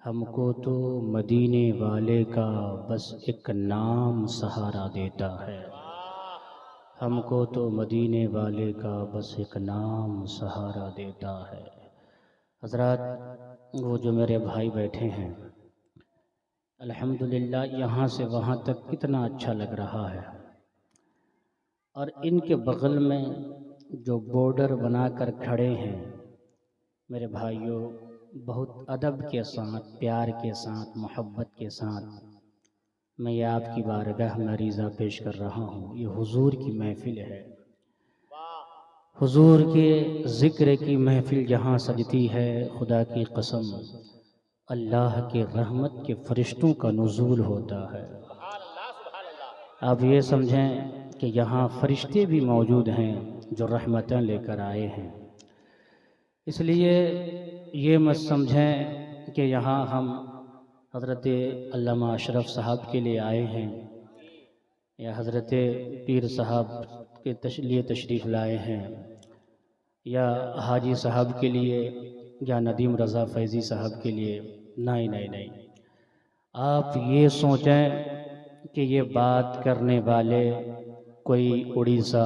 हमको तो मदीने वाले का बस एक नाम सहारा देता है। हमको तो मदीने वाले का बस एक नाम सहारा देता है। हज़रात, वो जो मेरे भाई बैठे हैं, अल्हम्दुलिल्लाह यहाँ से वहाँ तक कितना अच्छा लग रहा है। और इनके बगल में जो बॉर्डर बनाकर खड़े हैं मेरे भाइयों, बहुत अदब के साथ, प्यार के साथ, मोहब्बत के साथ मैं ये आपकी बारगाह में अरीज़ा पेश कर रहा हूँ। ये हुजूर की महफ़िल है। हुजूर के ज़िक्र की महफ़िल जहाँ सजती है, खुदा की कसम अल्लाह के रहमत के फ़रिश्तों का नुज़ूल होता है। आप ये समझें कि यहाँ फ़रिश्ते भी मौजूद हैं जो रहमतें लेकर आए हैं। इसलिए ये मत समझें कि यहाँ हम हज़रत अल्लामा अशरफ साहब के लिए आए हैं या हज़रत पीर साहब के लिए तशरीफ़ लाए हैं या हाजी साहब के लिए या नदीम रज़ा फैज़ी साहब के लिए। नहीं नहीं नहीं, आप ये सोचें कि ये बात करने वाले कोई उड़ीसा,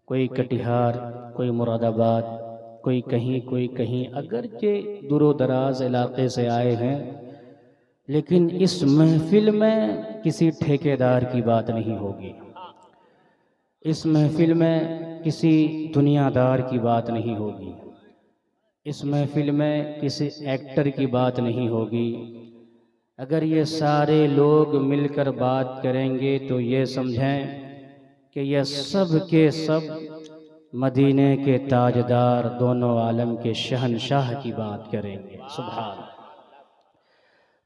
कोई कटिहार, कोई मुरादाबाद, कोई कहीं अगरचे दूर दराज इलाके से आए हैं, लेकिन इस महफ़िल में किसी ठेकेदार की बात नहीं होगी। इस महफ़िल में किसी दुनियादार की बात नहीं होगी। इस महफ़िल में किसी एक्टर की बात नहीं होगी। अगर ये सारे लोग मिलकर बात करेंगे तो ये समझें कि ये सब के सब मदीने के ताजदार, दोनों आलम के शहनशाह की बात करेंगे। सुभान।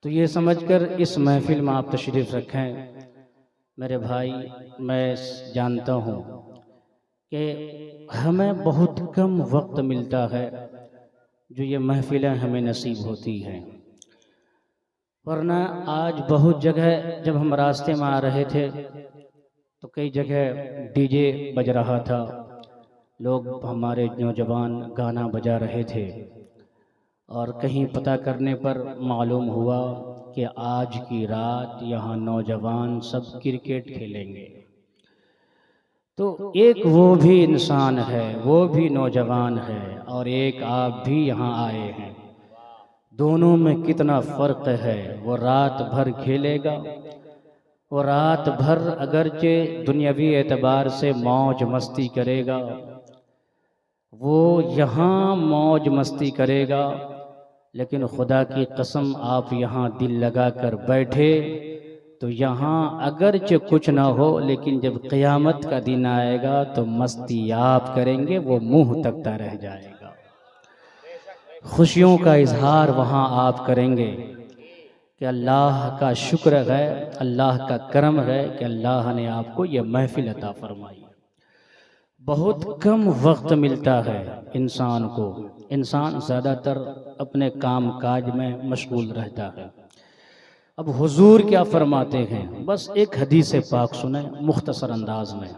तो ये समझकर इस महफ़िल में आप तशरीफ़ रखें। मेरे भाई, मैं जानता हूँ कि हमें बहुत कम वक्त मिलता है जो ये महफ़िलें हमें नसीब होती हैं, वरना आज बहुत जगह जब हम रास्ते में आ रहे थे तो कई जगह डीजे बज रहा था, लोग हमारे नौजवान गाना बजा रहे थे। और कहीं पता करने पर मालूम हुआ कि आज की रात यहाँ नौजवान सब क्रिकेट खेलेंगे। तो एक वो भी इंसान है, वो भी नौजवान है, और एक आप भी यहाँ आए हैं। दोनों में कितना फ़र्क है। वो रात भर खेलेगा, वो रात भर अगरचे दुनियावी एतबार से मौज मस्ती करेगा, वो यहाँ मौज मस्ती करेगा, लेकिन खुदा की कसम आप यहाँ दिल लगा कर बैठे तो यहाँ अगरचे कुछ ना हो, लेकिन जब क़यामत का दिन आएगा तो मस्ती आप करेंगे, वो मुंह तकता रह जाएगा। खुशियों का इजहार वहाँ आप करेंगे कि अल्लाह का शुक्र है, अल्लाह का करम है कि अल्लाह ने आपको ये महफ़िल अता फरमाई। बहुत कम वक्त मिलता है इंसान को। इंसान ज़्यादातर अपने काम काज में मशगूल रहता है। अब हुजूर क्या फरमाते हैं, बस एक हदीस पाक सुने मुख्तसर अंदाज में।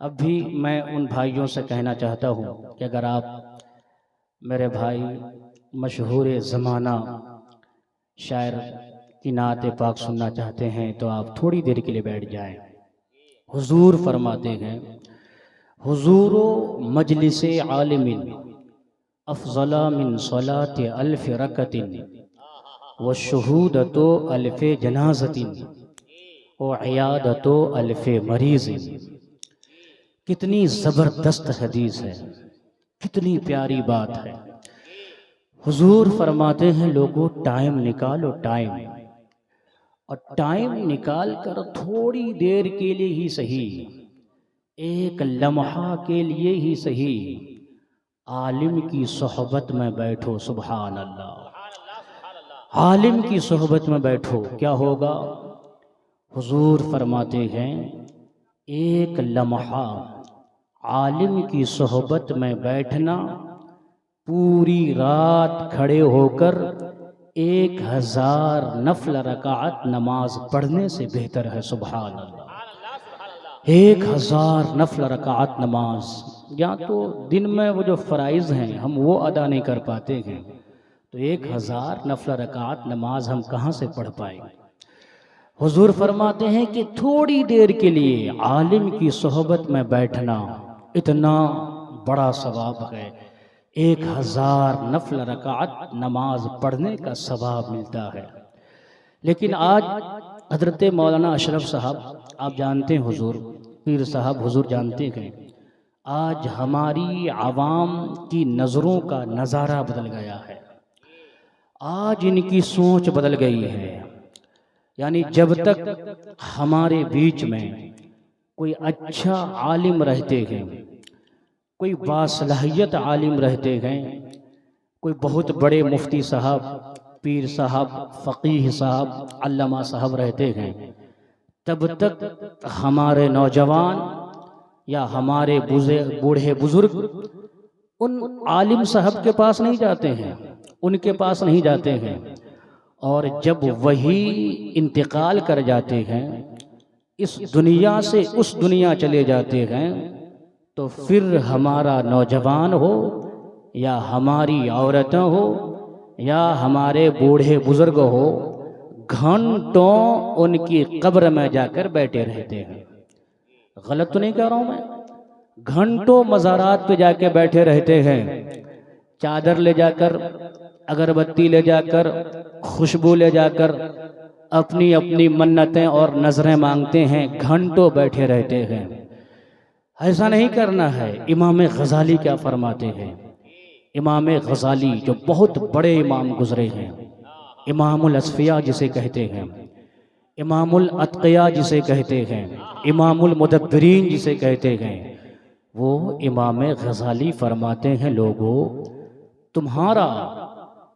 अब भी मैं उन भाइयों से कहना चाहता हूँ कि अगर आप मेरे भाई मशहूर ज़माना शायर की नात पाक सुनना चाहते हैं तो आप थोड़ी देर के लिए बैठ जाएं। हुजूर फरमाते हैं, हुजूरो मजलिस आलिमिन अफज़ला मिन सलात अल्फ रकतिन व शहूदतो अल्फ जनाज़तिन व इयादतो अल्फ मरीज़िन। कितनी ज़बरदस्त हदीस है, कितनी प्यारी बात है। हुजूर फरमाते हैं, लोगों टाइम निकालो, टाइम, और टाइम निकाल कर थोड़ी देर के लिए ही सही, एक लम्हा के लिए ही सही, आलिम की सोहबत में बैठो। सुभान अल्लाह। आलिम की सोहबत में बैठो, क्या होगा? हुजूर फरमाते हैं, एक लम्हा आलिम की सोहबत में बैठना पूरी रात खड़े होकर 1000 नफल रकात नमाज पढ़ने से बेहतर है। सुभान अल्लाह। 1000 नफल रकात नमाज, या तो दिन में वो जो फ़राइज़ हैं हम वो अदा नहीं कर पाते हैं, तो 1000 नफल रकात नमाज हम कहाँ से पढ़ पाए। हुजूर फरमाते हैं कि थोड़ी देर के लिए आलिम की सोहबत में बैठना इतना बड़ा सवाब है, 1000 नफल रकात नमाज पढ़ने का सवाब मिलता है। लेकिन आज हजरत मौलाना अशरफ साहब, आप जानते हैं हुजूर, पीर साहब हुजूर जानते हैं, आज हमारी आवाम की नज़रों का नज़ारा बदल गया है। आज इनकी सोच बदल गई है। यानी जब तक हमारे बीच में कोई अच्छा आलिम रहते हैं, कोई बासलाहियत आलिम रहते हैं, कोई बहुत बड़े मुफ्ती साहब, पीर साहब, फ़कीह साहब, अल्लामा साहब रहते हैं, तब तक हमारे नौजवान या हमारे बूढ़े बुजुर्ग उन आलिम साहब के पास नहीं जाते हैं, उनके पास नहीं जाते हैं। और जब वही इंतकाल कर जाते हैं, इस दुनिया से उस दुनिया चले जाते हैं, तो फिर हमारा नौजवान हो या हमारी औरतें हो या हमारे बूढ़े बुजुर्ग हो, घंटों उनकी कब्र में जाकर बैठे रहते हैं। गलत तो नहीं कह रहा हूं मैं? घंटों मज़ारात पे जाके बैठे रहते हैं, चादर ले जाकर, अगरबत्ती ले जाकर, खुशबू ले जाकर अपनी अपनी मन्नतें और नजरें मांगते हैं, घंटों बैठे रहते हैं। ऐसा नहीं करना है। इमाम गजाली क्या फरमाते हैं? इमाम गजाली जो बहुत बड़े इमाम गुजरे हैं, इमामुल असफिया जिसे कहते हैं, इमामुल अतकिया जिसे कहते हैं, इमामुल मुदब्बिरीन जिसे कहते हैं, वो इमाम गजाली फरमाते हैं, लोगों तुम्हारा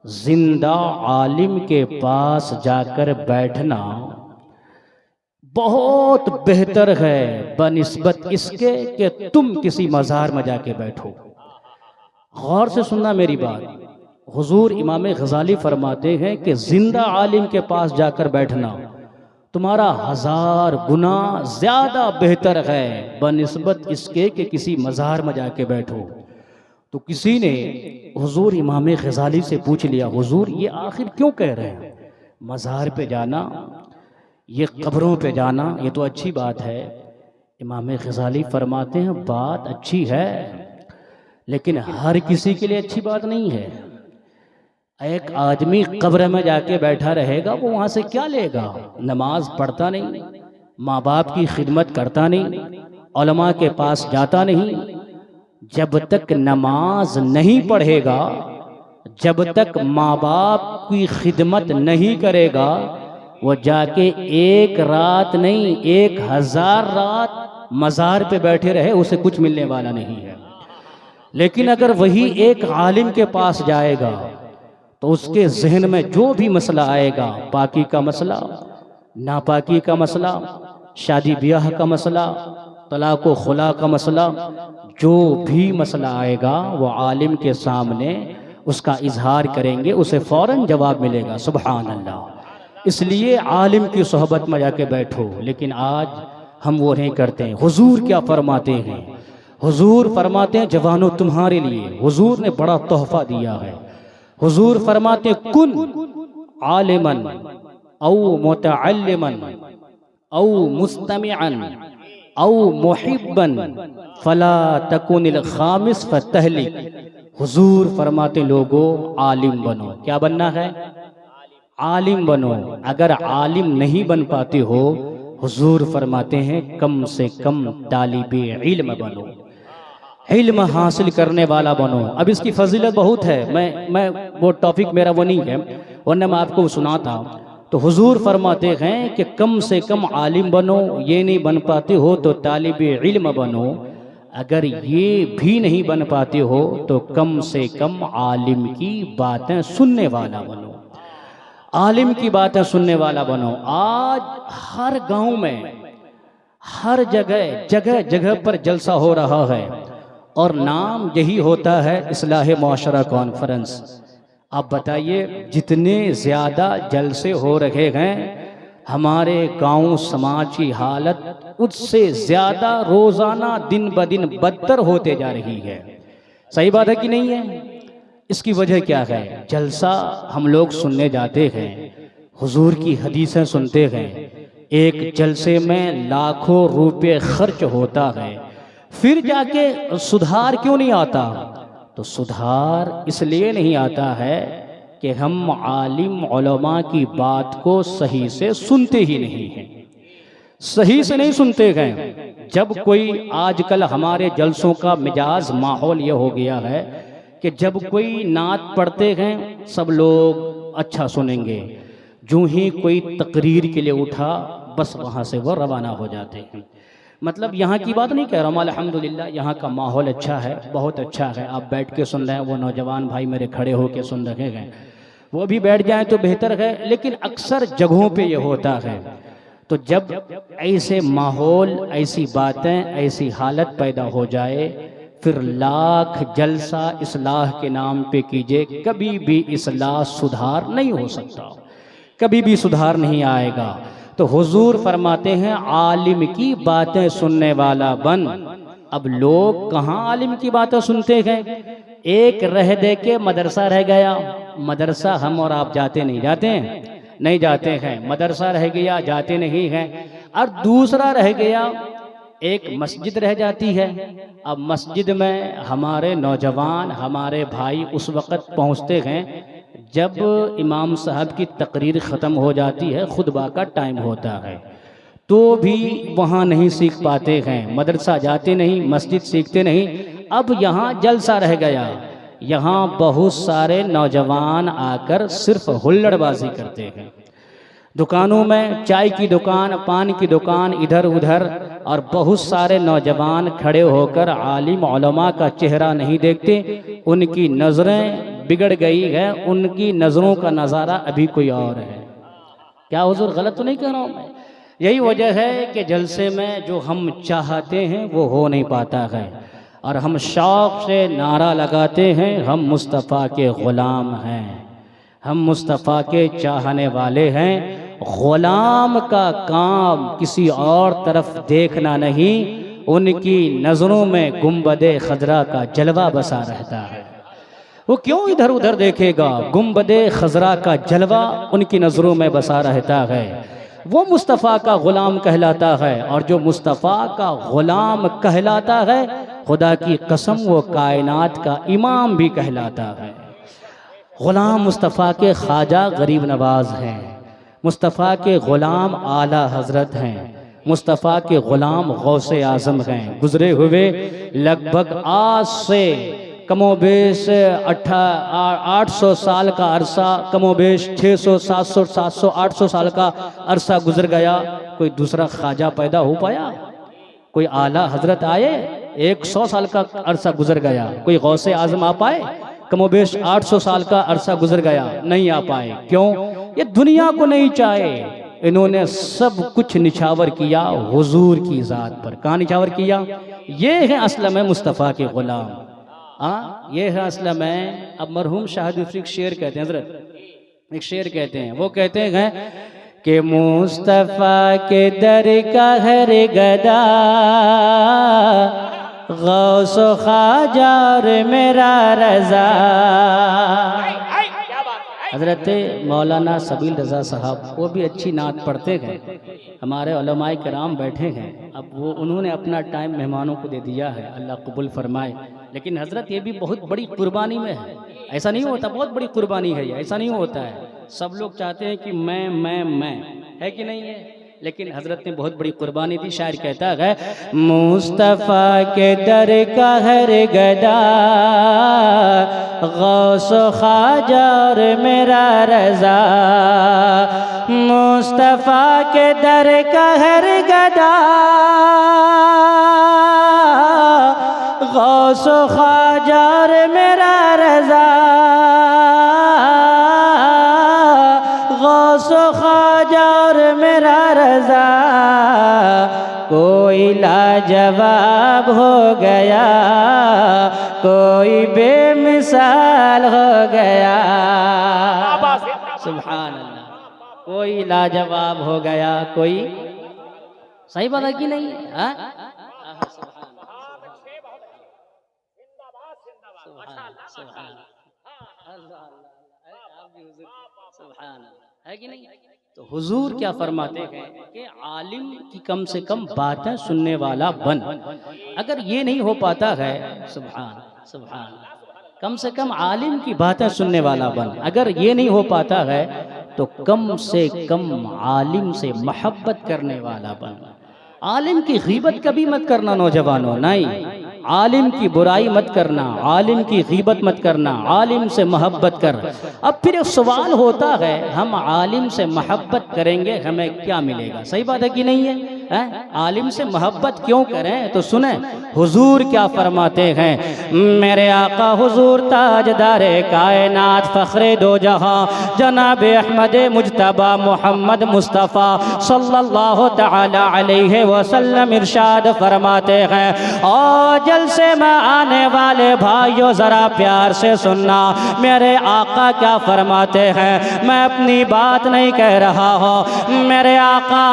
जिंदा आलिम के पास जाकर बैठना बहुत बेहतर है बनिस्बत इसके कि तुम किसी मज़ार में जाके बैठो। गौर से सुनना मेरी बात। हुजूर इमाम गजाली फरमाते हैं कि जिंदा आलिम के पास जाकर बैठना तुम्हारा 1000 गुना ज्यादा बेहतर है बनिस्बत इसके कि किसी मज़ार में जाके बैठो। तो किसी ने हुजूर इमाम गजाली से पूछ लिया, हुजूर ये आखिर क्यों कह रहे हैं? मज़ार पे जाना, ये कब्रों पे जाना, ये तो अच्छी बात है। इमाम गजाली फरमाते हैं बात अच्छी है, लेकिन हर किसी के लिए अच्छी बात नहीं है। एक आदमी कब्र में जाके बैठा रहेगा, वो वहाँ से क्या लेगा? नमाज पढ़ता नहीं, माँ बाप की खिदमत करता नहीं, उलमा के पास जाता नहीं। जब तक नमाज नहीं पढ़ेगा, जब तक माँ बाप की खिदमत नहीं करेगा, वो जाके एक रात नहीं 1000 रात मज़ार पे बैठे रहे, उसे कुछ मिलने वाला नहीं है। लेकिन अगर वही एक आलिम के पास जाएगा तो उसके जहन में जो भी मसला आएगा, पाकी का मसला, नापाकी का मसला, शादी ब्याह का मसला, तलाक व खुला का मसला, जो भी मसला आएगा वो आलिम के सामने उसका इजहार करेंगे, उसे फ़ौरन जवाब मिलेगा। सुभान अल्लाह। इसलिए आलिम की सोहबत में जाके बैठो। लेकिन आज हम वो नहीं करते हैं। हुजूर क्या फरमाते हैं? हुजूर फरमाते हैं जवानों तुम्हारे लिए हुजूर ने बड़ा तोहफा दिया है। हुजूर फरमाते हैं कुन आलिमन औ मुतअल्लिमन औ मुस्तमिअन औ मुहिब्बन फला तकुनिल खामिस फतहलिक। हुजूर फरमाते लोगों आलिम बनो। क्या बनना है? आलिम बनो। अगर आलिम नहीं बन पाते हो, हुजूर फरमाते हैं कम से कम तालिबे इल्म बनो, इल्म हासिल करने वाला बनो। अब इसकी फजीलत बहुत है, मैं वो टॉपिक मेरा वो नहीं है, वरना मैं आपको सुनाता। तो हुजूर फरमाते हैं कि कम से कम आलिम बनो, ये नहीं बन पाते हो तो तालिबे इल्म बनो। अगर ये भी नहीं बन पाते हो तो कम से कम आलिम की बातें सुनने वाला बनो, आलिम की बातें सुनने वाला बनो। आज हर गांव में, हर जगह जगह जगह पर जलसा हो रहा है और नाम यही होता है इस्लाह मुआशरा कॉन्फ्रेंस। आप बताइए, जितने ज़्यादा जलसे हो रहे हैं, हमारे गांव समाज की हालत उससे ज़्यादा रोज़ाना दिन ब दिन बदतर होते जा रही है। सही बात है कि नहीं है? इसकी वजह क्या है? जलसा हम लोग सुनने जाते हैं, हुजूर की हदीसें सुनते हैं, एक जलसे में लाखों रुपए खर्च होता है, फिर जाके सुधार क्यों नहीं आता? तो सुधार इसलिए नहीं आता है कि हम आलिम उलमा की बात को सही से सुनते ही नहीं हैं, सही से नहीं सुनते हैं। जब कोई आजकल हमारे जलसों का मिजाज माहौल ये हो गया है कि जब कोई नात पढ़ते हैं सब लोग अच्छा सुनेंगे, जो ही कोई तकरीर के लिए उठा बस वहाँ से वो रवाना हो जाते हैं। मतलब यहाँ की बात नहीं कह रहा हूँ, अल्हम्दुलिल्लाह यहाँ का माहौल अच्छा है, बहुत अच्छा है। आप बैठ के सुन रहे हैं, वो नौजवान भाई मेरे खड़े होके सुन रहे हैं, वो भी बैठ जाएं तो बेहतर है। लेकिन अक्सर जगहों पे ये होता है, तो जब ऐसे माहौल, ऐसी बातें, ऐसी हालत पैदा हो जाए, फिर लाख जलसा इस्लाह के नाम पे कीजिए, कभी भी इस्लाह सुधार नहीं हो सकता, कभी भी सुधार नहीं आएगा। तो हुजूर फरमाते हैं आलिम की बातें सुनने वाला बन। अब लोग कहाँ आलिम की बातें सुनते हैं? एक रह दे के मदरसा रह गया, मदरसा हम और आप जाते नहीं, जाते हैं नहीं जाते हैं, मदरसा रह गया, जाते नहीं हैं। और दूसरा रह गया, एक मस्जिद रह जाती है। अब मस्जिद में हमारे नौजवान, हमारे भाई उस वक़्त पहुंचते हैं जब इमाम साहब की तकरीर ख़त्म हो जाती है, खुतबा का टाइम होता है, तो भी वहाँ नहीं सीख पाते हैं, मदरसा जाते नहीं, मस्जिद सीखते नहीं। अब यहाँ जलसा रह गया, यहाँ बहुत सारे नौजवान आकर सिर्फ हुल्लड़बाजी करते हैं, दुकानों में चाय की दुकान, पान की दुकान, इधर उधर, और बहुत सारे नौजवान खड़े होकर आलिम उलमा का चेहरा नहीं देखते, उनकी नज़रें बिगड़ गई है, उनकी नज़रों का नज़ारा अभी कोई और है। क्या हुजूर गलत तो नहीं कह रहा हूँ मैं? यही वजह है कि जलसे में जो हम चाहते हैं वो हो नहीं पाता है, और हम शौक़ से नारा लगाते हैं हम मुस्तफ़ा के ग़ुलाम हैं, हम मुस्तफ़ा के चाहने वाले हैं। ग़ुलाम का काम किसी और तरफ देखना नहीं, उनकी नज़रों में गुंबदे खजरा का जलवा बसा रहता है। वो क्यों इधर उधर देखेगा? गुंबदे खजरा का जलवा उनकी नज़रों में बसा रहता है। वो मुस्तफ़ा का ग़ुलाम कहलाता है, और जो मुस्तफ़ा का ग़ुलाम कहलाता है, खुदा की कसम वो कायनात का इमाम भी कहलाता है। ग़ुलाम मुस्तफ़ा के ख्वाजा गरीब नवाज हैं, मुस्तफ़ा के ग़ुलाम आला हज़रत हैं, मुस्तफ़ा के ग़ुलाम गौसे आज़म हैं। गुज़रे हुए लगभग आज से कमोबेश 800 साल का अरसा, कमोबेश 600 700 700 800 साल का अरसा गुजर गया, कोई दूसरा ख्वाजा पैदा हो पाया? कोई आला हज़रत आए? 100 साल का अरसा गुजर गया, कोई गौसे आज़म आ पाए? कमोबेश 800 साल का अरसा गुजर गया, नहीं आ पाए। क्यों? ये दुनिया को नहीं चाहे, इन्होंने सब कुछ निछावर किया हुजूर की ज़ात पर। कहाँ निछावर किया? ये है असल में मुस्तफ़ा के ग़ुलाम। ये है असल में। अब मरहूम शाहिद अफरीक शेर कहते हैं, हज़रत एक शेर कहते हैं, वो कहते हैं कि मुस्तफ़ा के दर का हर गदा गौस ख्वाजा और मेरा रज़ा। हज़रत मौलाना सबील रज़ा साहब वो भी अच्छी नात पढ़ते हैं, हमारे उलमाए किराम बैठे हैं। अब वो उन्होंने अपना टाइम मेहमानों को दे दिया है, अल्लाह कबूल फरमाए। लेकिन हज़रत ये भी बहुत बड़ी कुर्बानी में है, ऐसा नहीं होता, बहुत बड़ी कुर्बानी है ये, ऐसा नहीं होता है। सब लोग चाहते हैं कि मैं है कि नहीं है, लेकिन हज़रत ने बहुत बड़ी कुर्बानी दी। शायर कहता है मुस्तफ़ा के दर का हर गदा गौस ख्वाजा और मेरा रज़ा, मुस्तफ़ा के दर का हर गदा गौस ख्वाजा और मेरा रज़ा, गौस ख्वाजा और मेरा रज़ा, कोई लाजवाब हो गया, कोई बेमिसाल हो गया। सुभान अल्लाह, कोई लाजवाब हो गया, कोई सही बात है कि नहीं? सुभान अल्लाह, है कि नहीं? तो हुजूर क्या फरमाते हैं कि आलिम की कम से कम बातें सुनने वाला बन। अगर ये नहीं हो पाता है, सुभान सुभान, कम से कम आलिम की बातें सुनने वाला बन। अगर ये नहीं हो पाता है तो कम से कम आलिम से मोहब्बत करने वाला बन। आलिम की गीबत कभी मत करना नौजवानों, नहीं। आलिम की बुराई मत करना, आलिम की गीबत मत करना, आलिम से मोहब्बत कर। अब फिर एक सवाल होता है, हम आलिम से मोहब्बत करेंगे हमें क्या मिलेगा? सही बात है कि नहीं है? आलिम से मोहब्बत क्यों करें? तो सुने हुजूर क्या फरमाते हैं। मेरे आका हुजूर ताजदार कायनात फखरे दो जहां जनाब अहमद मुजतबा मोहम्मद मुस्तफ़ा सल्लल्लाहु तआला अलैहि वसल्लम इरशाद फरमाते हैं, और जलसे में आने वाले भाइयों ज़रा प्यार से सुनना। मेरे आका क्या फरमाते हैं, मैं अपनी बात नहीं कह रहा हूँ, मेरे आका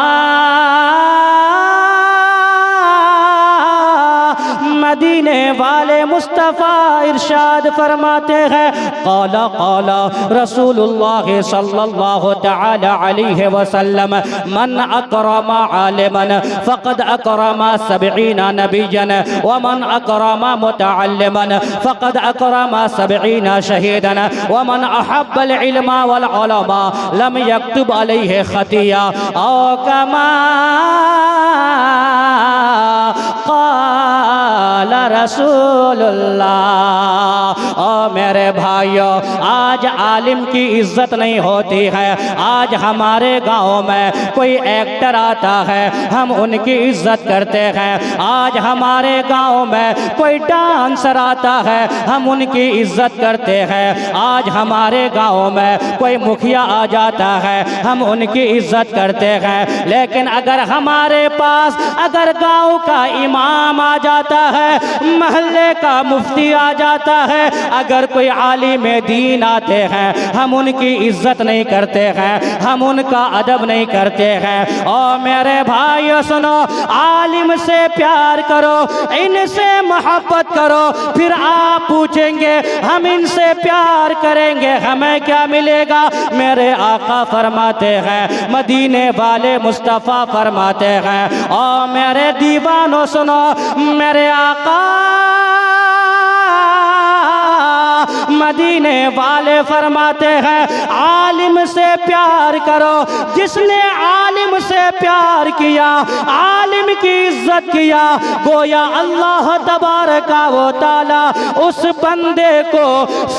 मदीने वाले मुस्तफ़ा इरशाद फरमाते हैं, क़ाला क़ाला रसूलुल्लाह सल्लल्लाहु तआला अलैहि वसल्लम, मन अकरमा आलिमन फ़क़द अकरमा सबईना नबिय्यन व मन अकरमा मुतअल्लिमन फ़क़द अकरमा सबईना शहीदन व मन अहब्बल इल्मा वल उलमा लम यक्तुब अलैहि खतिया औ कमा क़ाला रसूलुल्लाह। ओ मेरे भाइयों, आज आलिम की इज्जत नहीं होती है। आज हमारे गांव में कोई एक्टर आता है, हम उनकी इज्जत करते हैं। आज हमारे गांव में कोई डांसर आता है, हम उनकी इज्जत करते हैं। आज हमारे गांव में कोई मुखिया आ जाता है, हम उनकी इज्जत करते हैं। लेकिन अगर हमारे पास अगर गांव का इमाम आ जाता है, महल्ले का मुफ्ती आ जाता है, अगर कोई आलिम दीन आते हैं, हम उनकी इज्जत नहीं करते हैं, हम उनका अदब नहीं करते हैं। और मेरे भाइयों सुनो, आलिम से प्यार करो, इनसे मोहब्बत करो, फिर आप पूछेंगे हम इनसे प्यार करेंगे हमें क्या मिलेगा? मेरे आका फरमाते हैं, मदीने वाले मुस्तफ़ा फरमाते हैं, और मेरे दीवानों सुनो, मेरे आका मदीने वाले फरमाते हैं, आलिम से प्यार करो। जिसने आलिम से प्यार किया, आलिम की इज्जत किया, गोया अल्लाह तबारका व तआला उस बंदे को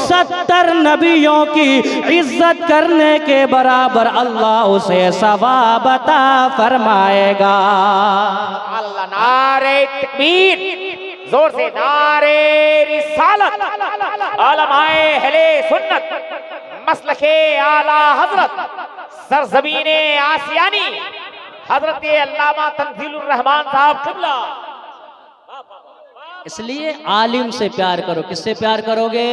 70 नबियों की इज्जत करने के बराबर अल्लाह उसे सवाब अता फरमाएगा। अल्लाह, नारे तकबीर, जोर से नारे रिसालत, उलमाए अहले सुन्नत, मसलके आला हजरत, सरजमीने आसियानी, हजरत अल्लामा तंजीलुर रहमान साहब क़िबला। इसलिए आलिम से प्यार करो। किससे प्यार करोगे?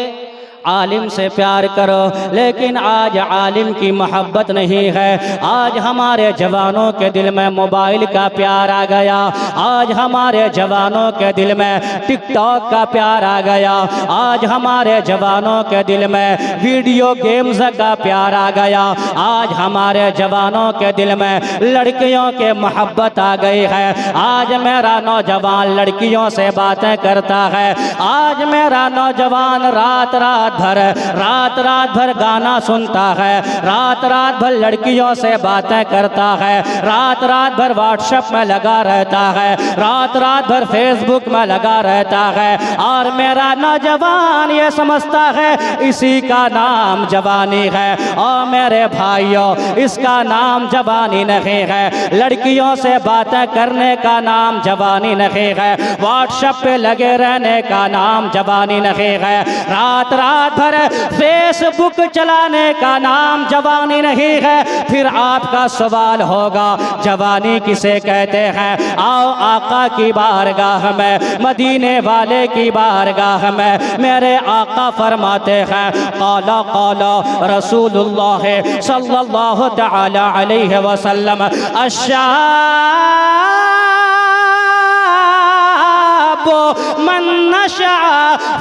आलिम से प्यार करो। लेकिन आज आलिम की मोहब्बत नहीं है। आज हमारे जवानों के दिल में मोबाइल का प्यार आ गया, आज हमारे जवानों के दिल में टिकटॉक का प्यार आ गया, आज हमारे जवानों के दिल में वीडियो गेम्स का प्यार आ गया, आज हमारे जवानों के दिल में लड़कियों के मोहब्बत आ गई है। आज मेरा नौजवान लड़कियों से बातें करता है, आज मेरा नौजवान रात रात भर गाना सुनता है, रात भर लड़कियों से बातें करता है, रात भर व्हाट्सएप में लगा रहता है, रात भर फेसबुक में लगा रहता है। और मेरा नौजवान ये समझता है इसी का नाम जवानी है। और मेरे भाइयों, इसका नाम जवानी नहीं है, लड़कियों से बातें करने का नाम जवानी नहीं है, व्हाट्सएप पे लगे रहने का नाम जवानी नहीं है, रात भर फेसबुक चलाने का नाम जवानी नहीं है। फिर आपका सवाल होगा जवानी किसे कहते हैं? आओ आका की बारगाह में, मदीने वाले की बारगाह में, मेरे आका फरमाते हैं, क़ाला क़ाला रसूलुल्लाह सल्लल्लाहु तआला अलैहि वसल्लम, अश्शाब यल्अबु मन नशा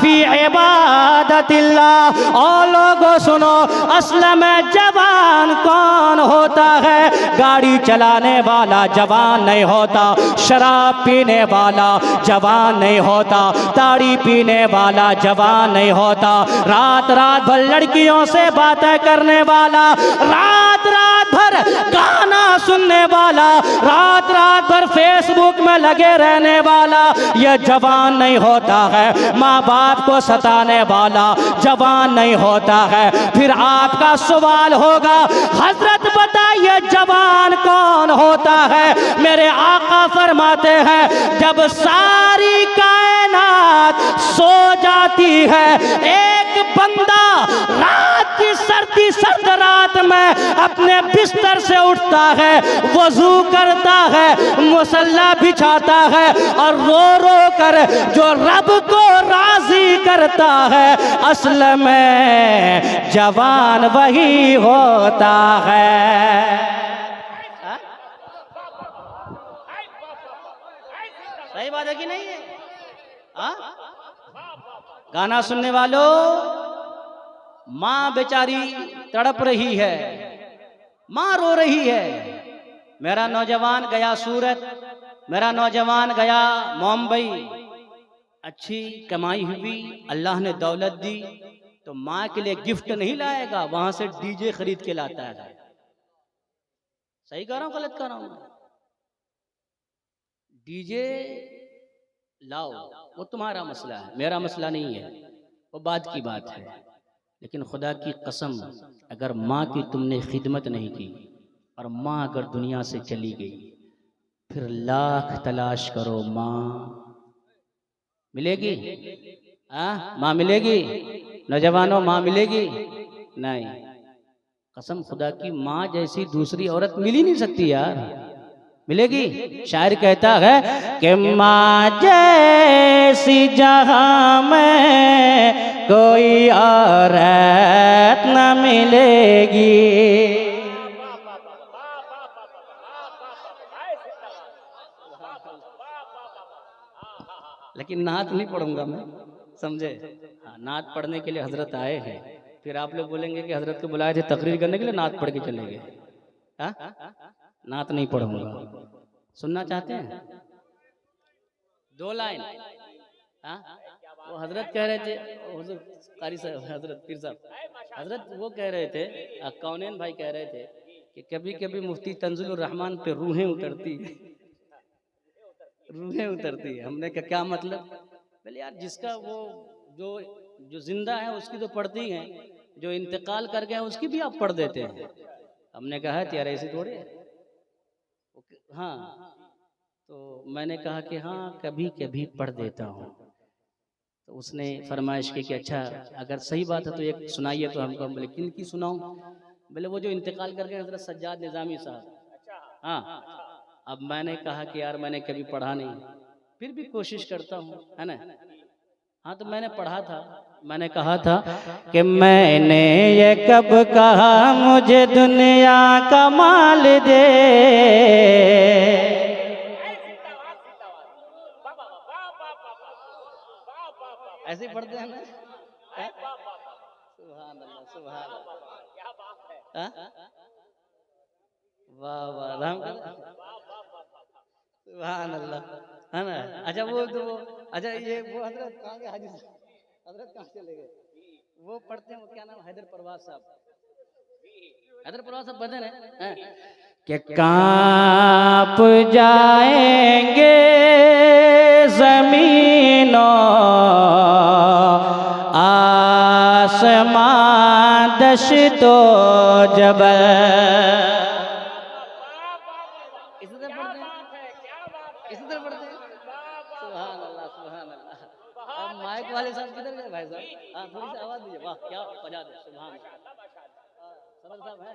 फी इबादतिल्लाह। और लोगों सुनो, असल में जवान कौन होता है? गाड़ी चलाने वाला जवान नहीं होता, शराब पीने वाला जवान नहीं होता, ताड़ी पीने वाला जवान नहीं होता, रात रात भर लड़कियों से बातें करने वाला, रात रात भर गाना सुनने वाला, रात रात भर फेसबुक में लगे रहने वाला, यह जवान नहीं होता है। माँ बाप को सताने वाला जवान नहीं होता है। फिर आपका सवाल होगा, हजरत बताइए जवान कौन होता है? मेरे आका फरमाते हैं, जब सारी कायनात सो जाती है, एक बंदा रात की सर्दी सर्द रात में अपने बिस्तर से उठता है, वजू करता है, मुसल्ला बिछाता है और रो रो कर जो रब को राजी करता है, असल में जवान वही होता है। सही बात है कि नहीं है? गाना सुनने वालों, माँ बेचारी तड़प रही है, माँ रो रही है। मेरा नौजवान गया सूरत, मेरा नौजवान गया मुंबई, अच्छी कमाई हुई, अल्लाह ने दौलत दी, तो माँ के लिए गिफ्ट नहीं लाएगा, वहां से डीजे खरीद के लाता है। सही कह रहा हूं गलत कह रहा हूं? डीजे लाओ, वो तुम्हारा मसला है, मेरा मसला नहीं है, वो बात की बात है। लेकिन खुदा की कसम, अगर माँ की तुमने खिदमत नहीं की और माँ अगर दुनिया से चली गई, फिर लाख तलाश करो, माँ मिलेगी? माँ मिलेगी? नौजवानों, माँ मिलेगी? नहीं, कसम खुदा की, माँ जैसी दूसरी औरत मिल ही नहीं सकती यार। मिलेगी? शायर कहता है कि माँ जैसी जहां में कोई औरत न मिलेगी। लेकिन नात नहीं पढ़ूंगा मैं, समझे? हाँ, नात पढ़ने के लिए हजरत आए हैं, फिर आप लोग बोलेंगे कि हजरत को बुलाए थे तकरीर करने के लिए, नात पढ़ के चले गए। नात नहीं पढ़ूंगा। सुनना चाहते हैं? 2 लाइन। वो हजरत कह रहे थे, कारी साहब, हजरत पीर साहब, हजरत वो कह रहे थे, कौनेन भाई कह रहे थे कि कभी कभी मुफ्ती तंजीलुर रहमान पे रूहें उतरती है, रूहें उतरती है। हमने कहा क्या मतलब? बोले यार, जिसका वो जो जिंदा है उसकी तो पढ़ती हैं, जो इंतकाल कर गए उसकी भी आप पढ़ देते हैं। हमने कहा यार ऐसी थोड़ी है। हाँ, तो मैंने कहा कि हाँ कभी कभी पढ़ देता हूँ। तो उसने फरमाइश की कि अच्छा अगर सही बात है तो एक सुनाइए तो हमको। बोले किन की सुनाऊं? बोले वो जो इंतकाल कर गए हजरत सज्जाद निजामी साहब। हाँ, अब मैंने कहा कि यार मैंने कभी पढ़ा नहीं, फिर भी कोशिश करता हूँ, है ना। हाँ, तो मैंने पढ़ा था, मैंने कहा था कि मैंने ये कब कहा मुझे दुनिया का माल दे। ऐसे पढ़ते हैं ना? सुभान अल्लाह, सुभान अल्लाह, क्या बात है। वाह वाह, सुभान अल्लाह, है ना। अच्छा वो तो अच्छा ये वो हजरत कहाँ गए? हाजी हजरत कहाँ चले गए? वो पढ़ते हैं, वो क्या नाम, हैदर परवाज साहब। हैदर परवाज साहब भजन है कि कांप जाएंगे जमीनों आसमां दश्तो जबल। माइक वाले साहब किधर गए भाई साहब? हाँ, थोड़ी सी आवाज दीजिए। वाह क्या बजा दे, सुभान अल्लाह साहब है।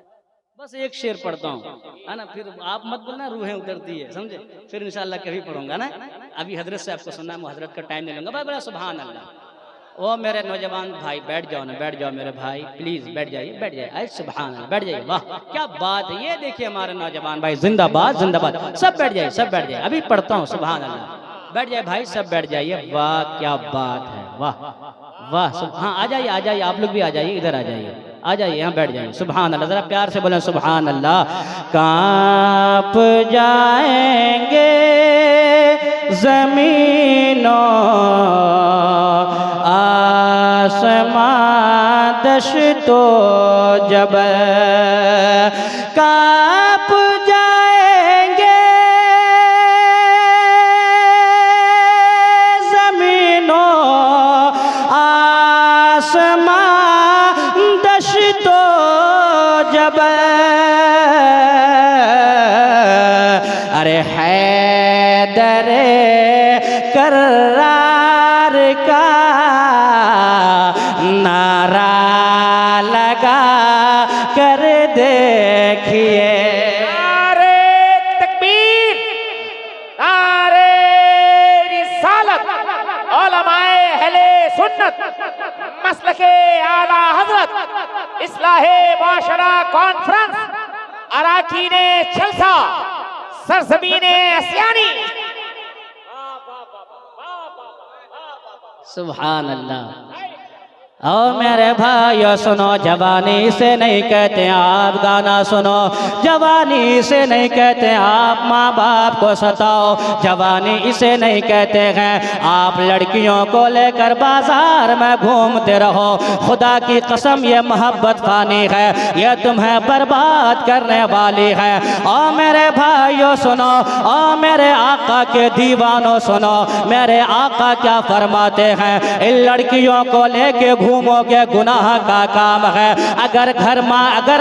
बस एक शेर पढ़ता हूँ, है ना, फिर आप मत बोलना रूहें उतरती है, समझे? फिर इंशाल्लाह कभी पढ़ूंगा ना। अभी हजरत से आपको सुनना है, मैं हजरत का टाइम नहीं लूंगा। भाई बड़ा सुभान अल्लाह। ओ मेरे नौजवान भाई बैठ जाओ ना, बैठ जाओ मेरे भाई, प्लीज बैठ जाइए, बैठ जाइए। अरे सुभान अल्लाह, बैठ जाइए। वाह क्या बात है। ये देखिए हमारे नौजवान भाई, जिंदाबाद जिंदाबाद। सब बैठ जाइए, सब बैठ जाइए। अभी पढ़ता हूँ, सुभान अल्लाह। बैठ जाए भाई, सब बैठ जाइए। वाह क्या बात है, वाह वाह। हाँ आ जाइए, आप लोग भी आ जाइए, इधर आ जाइए, यहाँ बैठ जाइए। सुभान अल्लाह, जरा प्यार से बोलें सुभान अल्लाह। कांप जाएंगे ज़मीनों आसमां दश्तो जबल, कांप जाएंगे ज़मीनों आसमां दश्तो जबल। अरे हैदर कर्रार का नारा लगा कर देखिए। नारे तकबीर, नारे रिसालत, उलमाए अहले सुन्नत, मसलके आला हजरत, इस्लाहे माशरा कॉन्फ्रेंस, अराकीने जलसा, सरजमीने अस्यानी। सुभान अल्लाह। और मेरे भाइयों सुनो, जवानी से नहीं कहते आप गाना सुनो, जवानी से नहीं कहते आप माँ बाप को सताओ, जवानी इसे नहीं कहते हैं आप लड़कियों को लेकर बाजार में घूमते रहो। खुदा की कसम ये मोहब्बत फानी है, ये तुम्हें बर्बाद करने वाली है। और मेरे भाइयों सुनो, और मेरे आका के दीवानों सुनो, मेरे आका क्या फरमाते हैं, इन लड़कियों को लेके घूमोगे गुनाह का काम है। अगर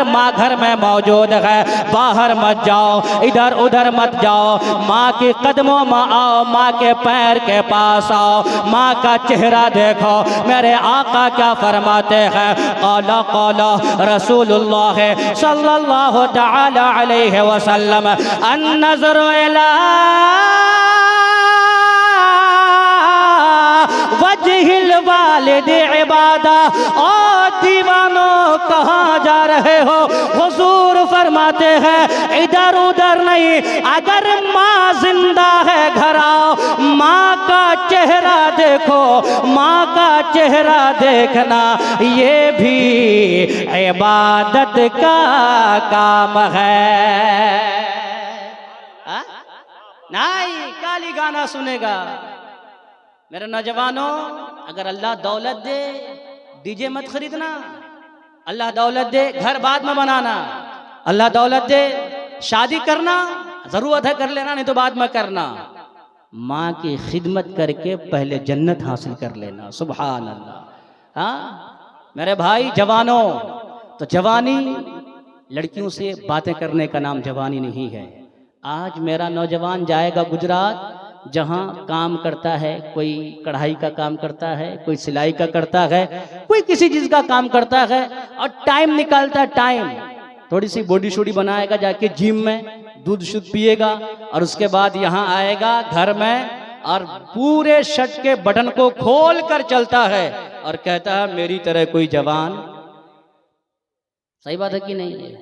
माँ घर में मौजूद है, बाहर मत जाओ, इधर उधर मत जाओ, माँ के कदमों में आओ, माँ के पैर के पास आओ, माँ का चेहरा देखो। मेरे आका क्या फरमाते हैं, क़ाला क़ाला रसूलुल्लाह सल्लल्लाहु तआला अलैहि वसल्लम, अन-नज़रु इला वजहिल वालिद इबादा। और दीवानों कहाँ जा रहे हो, हुजूर फरमाते हैं इधर उधर नहीं, अगर माँ जिंदा है घर आओ, माँ का चेहरा देखो, माँ का चेहरा देखना ये भी इबादत का काम है। नहीं काली गाना सुनेगा। मेरे नौजवानों, अगर अल्लाह दौलत दे, डीजे मत खरीदना। अल्लाह दौलत दे, घर बाद में बनाना। अल्लाह दौलत दे, शादी करना जरूरत है कर लेना, नहीं तो बाद में करना। माँ की खिदमत करके पहले जन्नत हासिल कर लेना। सुभान अल्लाह। हाँ मेरे भाई जवानों, तो जवानी लड़कियों से बातें करने का नाम जवानी नहीं है। आज मेरा नौजवान जाएगा गुजरात, जहाँ काम करता है, कोई कढ़ाई का काम करता है, कोई सिलाई का करता है, कोई किसी चीज का काम करता है, और टाइम निकालता है, टाइम थोड़ी सी बॉडी शोडी बनाएगा, जाके जिम में दूध शुद्ध पिएगा, और उसके बाद यहाँ आएगा घर में और पूरे शर्ट के बटन को खोल कर चलता है और कहता है मेरी तरह कोई जवान। सही बात है कि नहीं है?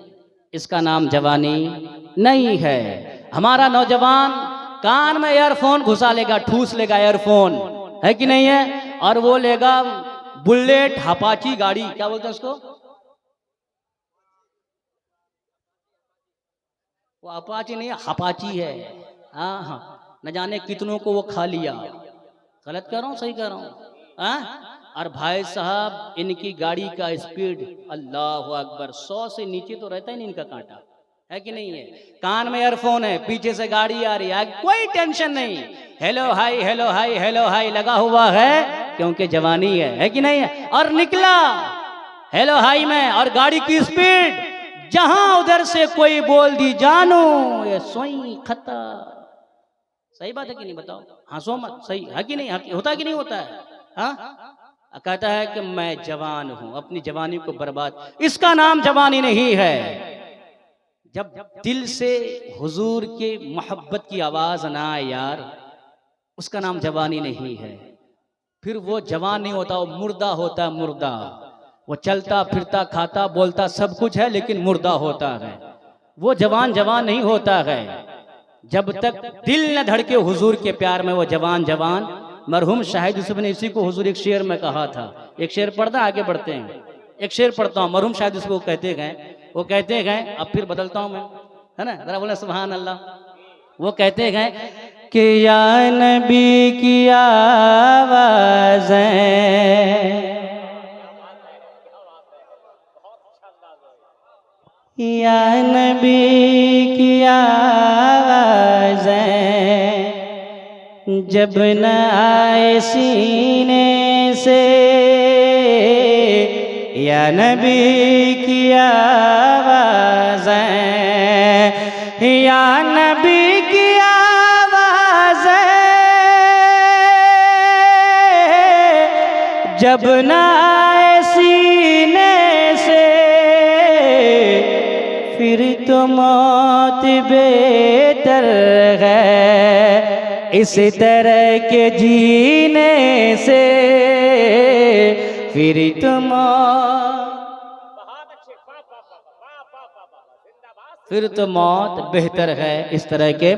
इसका नाम जवानी नहीं है। हमारा नौजवान कान में ईयरफोन घुसा लेगा, ठूस लेगा ईयरफोन, है कि नहीं है, और वो लेगा बुलेट अपाची गाड़ी, क्या बोलते हैं उसको, वो अपाची नहीं है, अपाची है। हाँ हाँ, न जाने कितनों को वो खा लिया। गलत कह रहा हूँ सही कह रहा हूँ? हाँ। और भाई साहब इनकी गाड़ी का स्पीड अल्लाह अकबर 100 से नीचे तो रहता ही नहीं इनका कांटा, है कि नहीं है? कान में ईयरफोन है, पीछे से गाड़ी आ रही है, कोई टेंशन नहीं, hello hi hello hi hello hi लगा हुआ है, क्योंकि जवानी है कि नहीं है? और निकला हेलो हाई में, और गाड़ी की स्पीड जहां उधर से कोई बोल दी जानू ये सोई खत्ता। सही बात है कि नहीं बताओ? हंसो मत, सही है कि नहीं? होता कि नहीं होता है? हाँ, कहता है कि मैं जवान हूं, अपनी जवानी को बर्बाद, इसका नाम जवानी नहीं है। जब दिल से हुजूर के मोहब्बत की आवाज ना आए यार, उसका नाम जवानी नहीं है। फिर वो जवान नहीं होता, वो मुर्दा होता है, मुर्दा। वो चलता फिरता खाता बोलता सब कुछ है, लेकिन मुर्दा होता है। वो जवान जवान नहीं होता है। जब तक दिल न धड़के हुजूर के प्यार में वो जवान जवान। मरहूम शाहिद यूसुफ ने इसी को हुजूर एक शेर में कहा था। एक शेर पढ़ता, आगे बढ़ते हैं। एक शेर पढ़ता हूँ, मरहूम शाहिद यूसुफ वो कहते गए, अब फिर बदलता हूँ मैं, है ना, जरा बोले सुभान अल्लाह। वो कहते गए कि या नबी की आवाज़ें, या नबी की आवाज़ें जब न आए सीने से, या नबी की आवाज़ें, या नबी की आवाज़ें जब न आए सीने से, फिर तो मौत बेहतर है इस तरह के जीने से, फिर तो मौत बेहतर है इस तरह के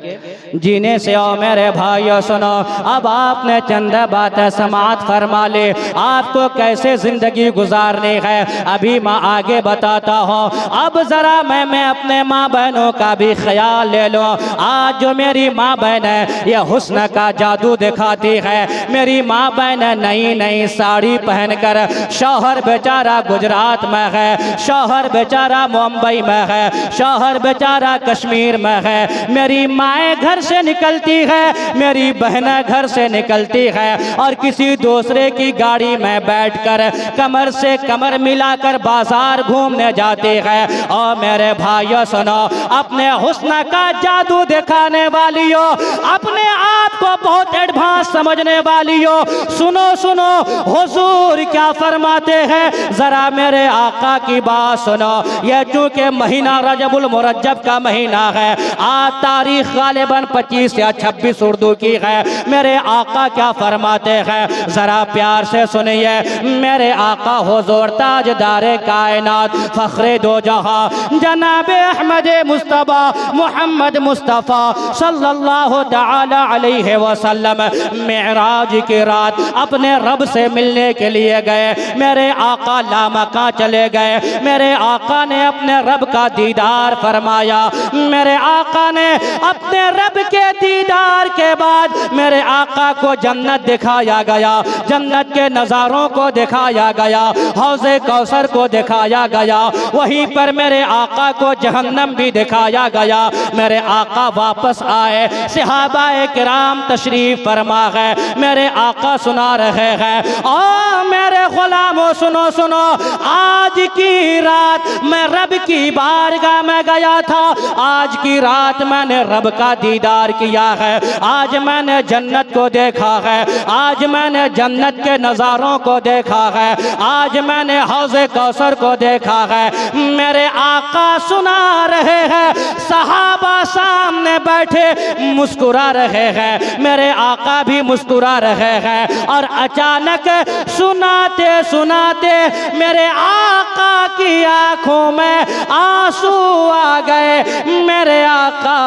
जीने से। और मेरे भाइयों सुनो, अब आपने चंद बातें समाअत फरमा ले, आपको कैसे जिंदगी गुजारनी है अभी मैं आगे बताता हूँ। अब जरा मैं अपने माँ बहनों का भी ख्याल ले लो। आज जो मेरी माँ बहन है ये हुस्न का जादू दिखाती है। मेरी माँ बहन नई नई साड़ी पहनकर, शौहर बेचारा गुजरात में है, शौहर बेचारा मुंबई में है, शौहर बेचारा कश्मीर में है। मेरी माएँ घर से निकलती है, मेरी बहनें घर से निकलती है और किसी दूसरे की गाड़ी में बैठकर कमर से कमर मिलाकर बाजार घूमने जाती है। और मेरे भाइयों सुनो, अपने हुस्न का जादू दिखाने वालियों, अपने आप को बहुत एडवांस समझने वालियों, सुनो सुनो हुजूर क्या फरमाते हैं, जरा मेरे आका की बात सुनो। यह चूंकि महीना रजबुल मुरज्जब का महीना है, आज तारीख गालिबन 25 या 26 उर्दू की है। मेरे आका क्या फरमाते हैं, जरा प्यार से सुनिए। मेरे आका हुजूर ताजदारे कायनात, फखरे दो जहां, जनाबे अहमद मुस्तफा मोहम्मद मुस्तफा सल्लल्लाहु तआला अलैहि वसल्लम मेराज की रात अपने रब से मिलने के लिए गए। मेरे आका लामका चले गए, मेरे आका ने अपने रब का दीदार फरमाया। मेरे आका ने अपने रब के दीदार के बाद मेरे आका को जन्नत दिखाया गया, जन्नत के नज़ारों को दिखाया गया, हौज़े कौसर को दिखाया गया, वहीं पर मेरे आका को जहन्नम भी दिखाया गया। मेरे आका वापस आए, सहाबाए किराम तशरीफ फरमा है, मेरे आका सुना रहे हैं, ओ मेरे गुलामों सुनो सुनो, आज की रात मैं रब की बारगाह में गया था, आज की रात मैंने रब का दीदार किया है, आज मैंने जन्नत को देखा है, आज मैंने जन्नत के नज़ारों को देखा है, आज मैंने हौज़े कौसर को देखा है। मेरे आका सुना रहे हैं, सहाबा सामने बैठे मुस्कुरा रहे हैं, मेरे आका भी मुस्कुरा रहे हैं। और अचानक सुनाते सुनाते मेरे आका की आंखों में आंसू आ गए, मेरे आका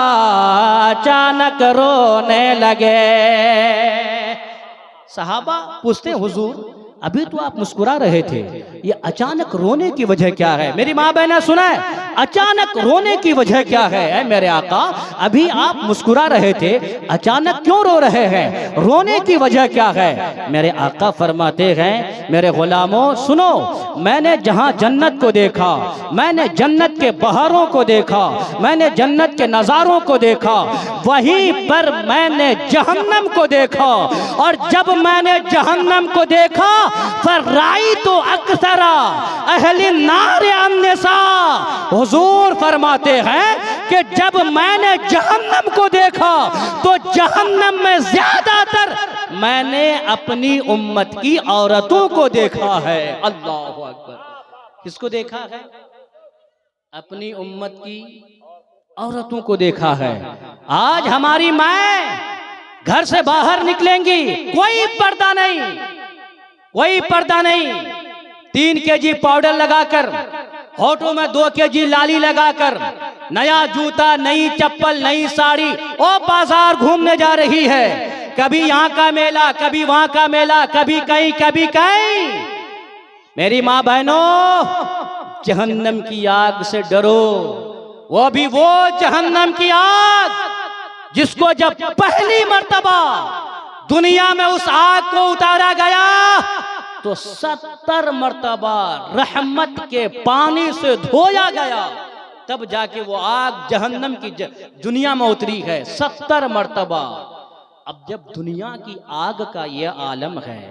अचानक रोने लगे। सहाबा पूछते हुजूर अभी तो आप मुस्कुरा रहे थे, ये अचानक रोने की वजह क्या है? मेरी माँ बहना सुना है, अचानक रोने की वजह क्या है? मेरे आका अभी आप मुस्कुरा रहे थे, अचानक क्यों रो रहे हैं? रोने की वजह क्या है? मेरे आका फरमाते हैं, मेरे गुलामों सुनो, मैंने जहाँ जन्नत को देखा, मैंने जन्नत के बहारों को देखा, मैंने जन्नत के नज़ारों को देखा, वहीं पर मैंने जहन्नम को देखा। और जब मैंने जहन्नम को देखा, फर्राई तो अक्सरा अहले नार अन्निसा, हुजूर फरमाते हैं कि जब मैंने जहन्नम को देखा तो जहन्नम में ज्यादातर मैंने अपनी उम्मत की औरतों को देखा है। अल्लाहु अकबर। किसको देखा है? अपनी उम्मत की औरतों को देखा है। आज हमारी माएँ घर से बाहर निकलेंगी, कोई पर्दा नहीं, कोई पर्दा नहीं, 3 kg पाउडर लगाकर, होठों में 2 kg लाली लगाकर नया जूता, नई चप्पल, नई साड़ी, और बाजार घूमने जा रही है। कभी यहाँ का मेला, कभी वहां का मेला, कभी कहीं कभी कहीं। मेरी माँ बहनों, जहन्नम की आग से डरो। वो भी वो जहन्नम की आग जिसको जब पहली मर्तबा दुनिया में उस आग को उतारा गया तो 70 मर्तबा रहमत के पानी से धोया गया, तब जाके वो आग जहन्नम की दुनिया में उतरी है 70 मर्तबा। अब जब दुनिया की आग का ये आलम है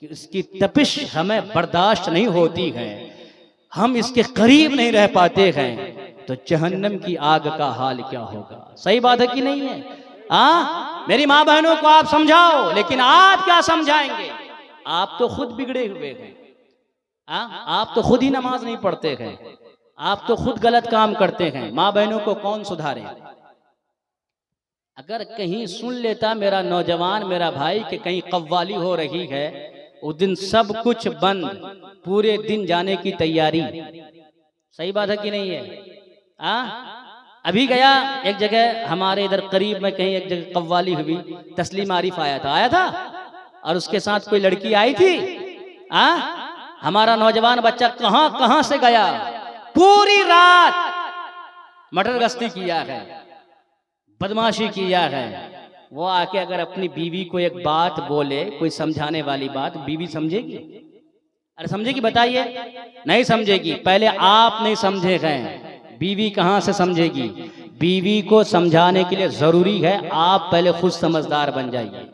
कि इसकी तपिश हमें बर्दाश्त नहीं होती है, हम इसके करीब नहीं रह पाते हैं, तो जहन्नम की आग का हाल क्या होगा? सही बात है कि नहीं है? मेरी माँ बहनों को आप समझाओ, लेकिन आप क्या समझाएंगे? आप तो खुद बिगड़े हुए हैं। आप तो खुद ही नमाज नहीं पढ़ते हैं, आप तो खुद गलत काम करते हैं। माँ बहनों को कौन सुधारे? अगर कहीं सुन लेता मेरा नौजवान, मेरा भाई कि कहीं कव्वाली हो रही है, उस दिन सब कुछ बंद, पूरे दिन जाने की तैयारी। सही बात है कि नहीं है? अभी गया एक जगह हमारे इधर करीब में, कहीं एक जगह कव्वाली हुई, तस्लीम आरिफ आया था और उसके साथ कोई लड़की आई थी। हमारा नौजवान बच्चा कहां कहां से गया, पूरी रात मटर गश्ती किया है, बदमाशी किया है। वो आके अगर अपनी बीवी को एक बात बोले, कोई समझाने वाली बात, बीवी समझेगी? अरे समझेगी? बताइए, नहीं समझेगी। पहले आप नहीं समझे गए, बीवी कहां से समझेगी? बीवी को समझाने के लिए जरूरी है आप पहले खुद समझदार बन जाइए।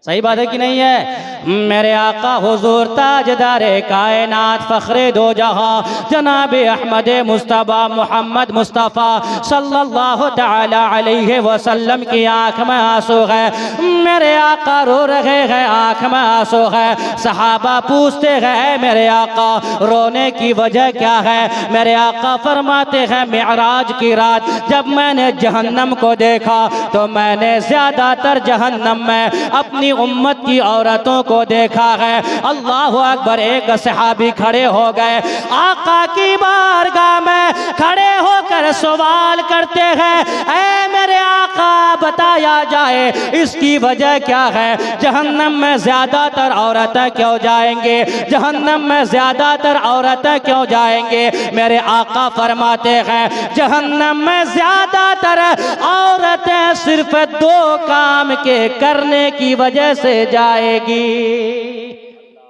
सही बात है कि नहीं है? मेरे आका हुजूर ताजदारे कायनात फखरे दो जहां जनाब अहमद मुस्तफा मोहम्मद मुस्तफ़ा सल्लल्लाहु तआला अलैहि वसल्लम की आंख में आंसू है। मेरे आका रो रहे हैं, आंख में आंसू है। सहाबा पूछते हैं मेरे आका रोने की वजह क्या है? मेरे आका फरमाते हैं मिअराज की रात जब मैंने जहन्नम को देखा तो मैंने ज्यादातर जहन्नम में अपनी उम्मत की औरतों को देखा है। अल्लाह अकबर। एक सहाबी खड़े हो गए, आका की बारगाह में खड़े होकर सवाल करते हैं, ऐ मेरे आका बताया जाए इसकी वजह क्या है? जहन्नम में ज्यादातर औरतें क्यों जाएंगे? जहन्नम में ज्यादातर औरतें क्यों जाएंगे? मेरे आका फरमाते हैं जहन्नम में ज्यादातर औरतें सिर्फ 2 काम के करने की वजह से जाएगी।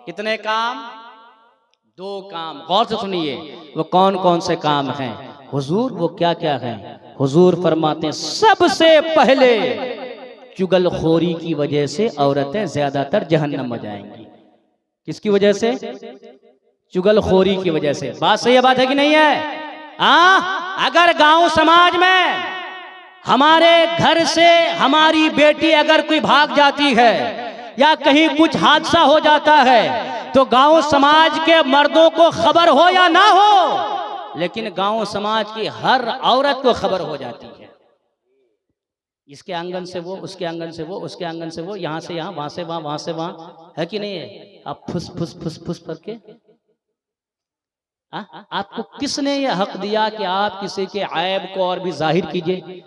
कितने काम? 2 काम। गौर से सुनिए, वो कौन कौन से काम हैं? हुजूर वो क्या क्या हैं? हुजूर फरमाते हैं सबसे पहले चुगलखोरी की वजह से औरतें ज्यादातर जहन्नम में जाएंगी। किसकी वजह से? चुगलखोरी की वजह से। बात सही है, बात है कि नहीं है? अगर गांव समाज में हमारे घर से हमारी बेटी अगर कोई भाग जाती है या कहीं कुछ हादसा हो जाता है तो गांव समाज के मर्दों को खबर हो या ना हो, लेकिन गांव समाज की हर औरत को खबर हो जाती है। इसके आंगन से वो, उसके आंगन से वो, उसके आंगन से वो, यहाँ से यहाँ, वहां से वहां, वहां से वहां, है कि नहीं है? आप फुस फुस फुस फुस करके आपको किसने ये हक दिया कि आप किसी के ऐब को और भी जाहिर कीजिए?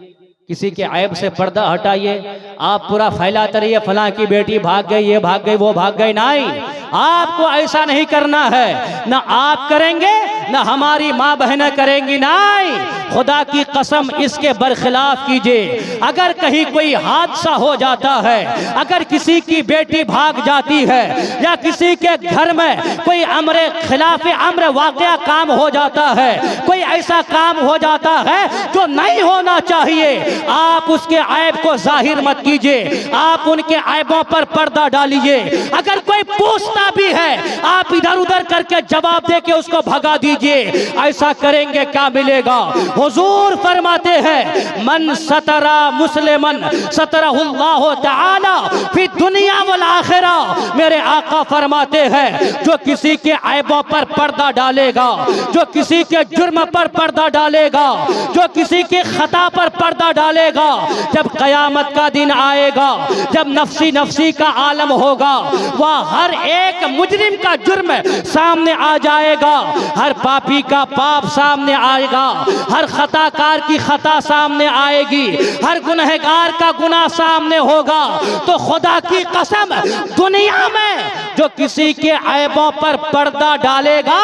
किसी के ऐब से पर्दा हटाइए, आप पूरा फैलाते रहिए फलां की बेटी भाग गई, ये भाग गई, वो भाग गई। नहीं, आपको ऐसा नहीं करना है। ना आप करेंगे ना हमारी माँ बहनें करेंगी। नहीं, खुदा की कसम इसके बरखिलाफ कीजिए। अगर कहीं कोई हादसा हो जाता है, अगर किसी की बेटी भाग जाती है या किसी के घर में कोई अमरे खिलाफ अमर वाक़या काम हो जाता है, कोई ऐसा काम हो जाता है जो नहीं होना चाहिए, आप उसके ऐब को जाहिर मत कीजिए, आप उनके ऐबों पर पर्दा डालिए। अगर कोई पूछता भी है आप इधर उधर करके जवाब दे के उसको भगा दीजिए। ऐसा करेंगे क्या मिलेगा? हुजूर फरमाते हैं मन सतरा मुस्लिमन सतरहुल्लाहु तआला फी दुनिया वल आखिरा। मेरे आका फरमाते हैं जो किसी के ऐबों पर पर्दा डालेगा, जो किसी के जुर्म पर पर्दा डालेगा, जो किसी के खता पर पर्दा डालेगा, जब कयामत का दिन आएगा, जब नफ्सी नफ्सी का आलम होगा, वह हर एक एक मुजरिम का जुर्म सामने आ जाएगा, हर पापी का पाप सामने आएगा, हर खताकार की खता सामने आएगी, हर गुनहगार का गुनाह सामने होगा। तो खुदा की कसम, दुनिया में जो किसी के ऐबों पर पर्दा डालेगा,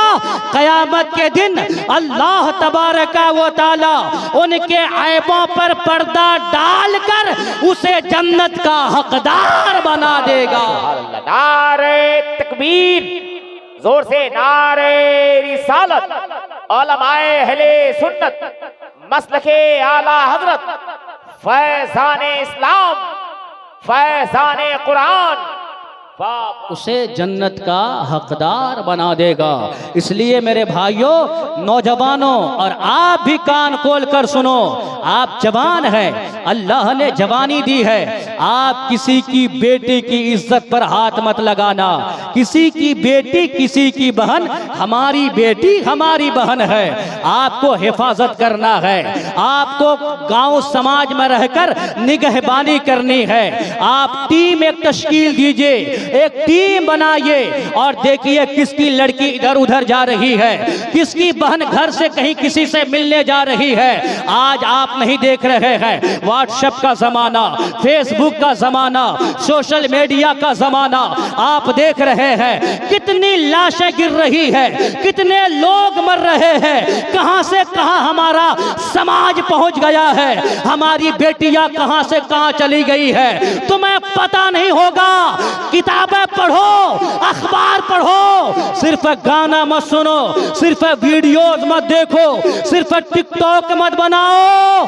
कयामत के दिन अल्लाह तबारका व तआला उनके ऐबों पर पर्दा डालकर उसे जन्नत का हकदार बना देगा। नारे तकबीर, जोर से नारे रिसालत, उलमाए अहले सुन्नत मसलके आला हजरत, फैज़ाने इस्लाम, फैज़ाने कुरान, उसे जन्नत का हकदार बना देगा। इसलिए मेरे भाइयों, नौजवानों, और आप भी कान खोल कर सुनो, आप जवान हैं, अल्लाह ने जवानी दी है। आप किसी की बेटी की इज्जत पर हाथ मत लगाना। किसी की बेटी, किसी की बहन, हमारी बेटी हमारी बहन है, आपको हिफाजत करना है। आपको गांव समाज में रहकर निगहबानी करनी है। आप टीम एक तश्कील दीजिए, एक टीम बनाइए और देखिए किसकी लड़की इधर उधर जा रही है, किसकी बहन घर से कहीं किसी से मिलने जा रही है। आज आप नहीं देख रहे हैं, व्हाट्सएप का जमाना, फेसबुक का जमाना, सोशल मीडिया का जमाना, आप देख रहे हैं कितनी लाशें गिर रही है, कितने लोग मर रहे हैं, कहां से कहां हमारा समाज पहुंच गया है, हमारी बेटियां कहां से कहां चली गई है। तुम्हें पता नहीं होगा, किताबें पढ़ो, अखबार पढ़ो, सिर्फ गाना मत सुनो, सिर्फ वीडियोस मत देखो, सिर्फ टिकटॉक मत बनाओ,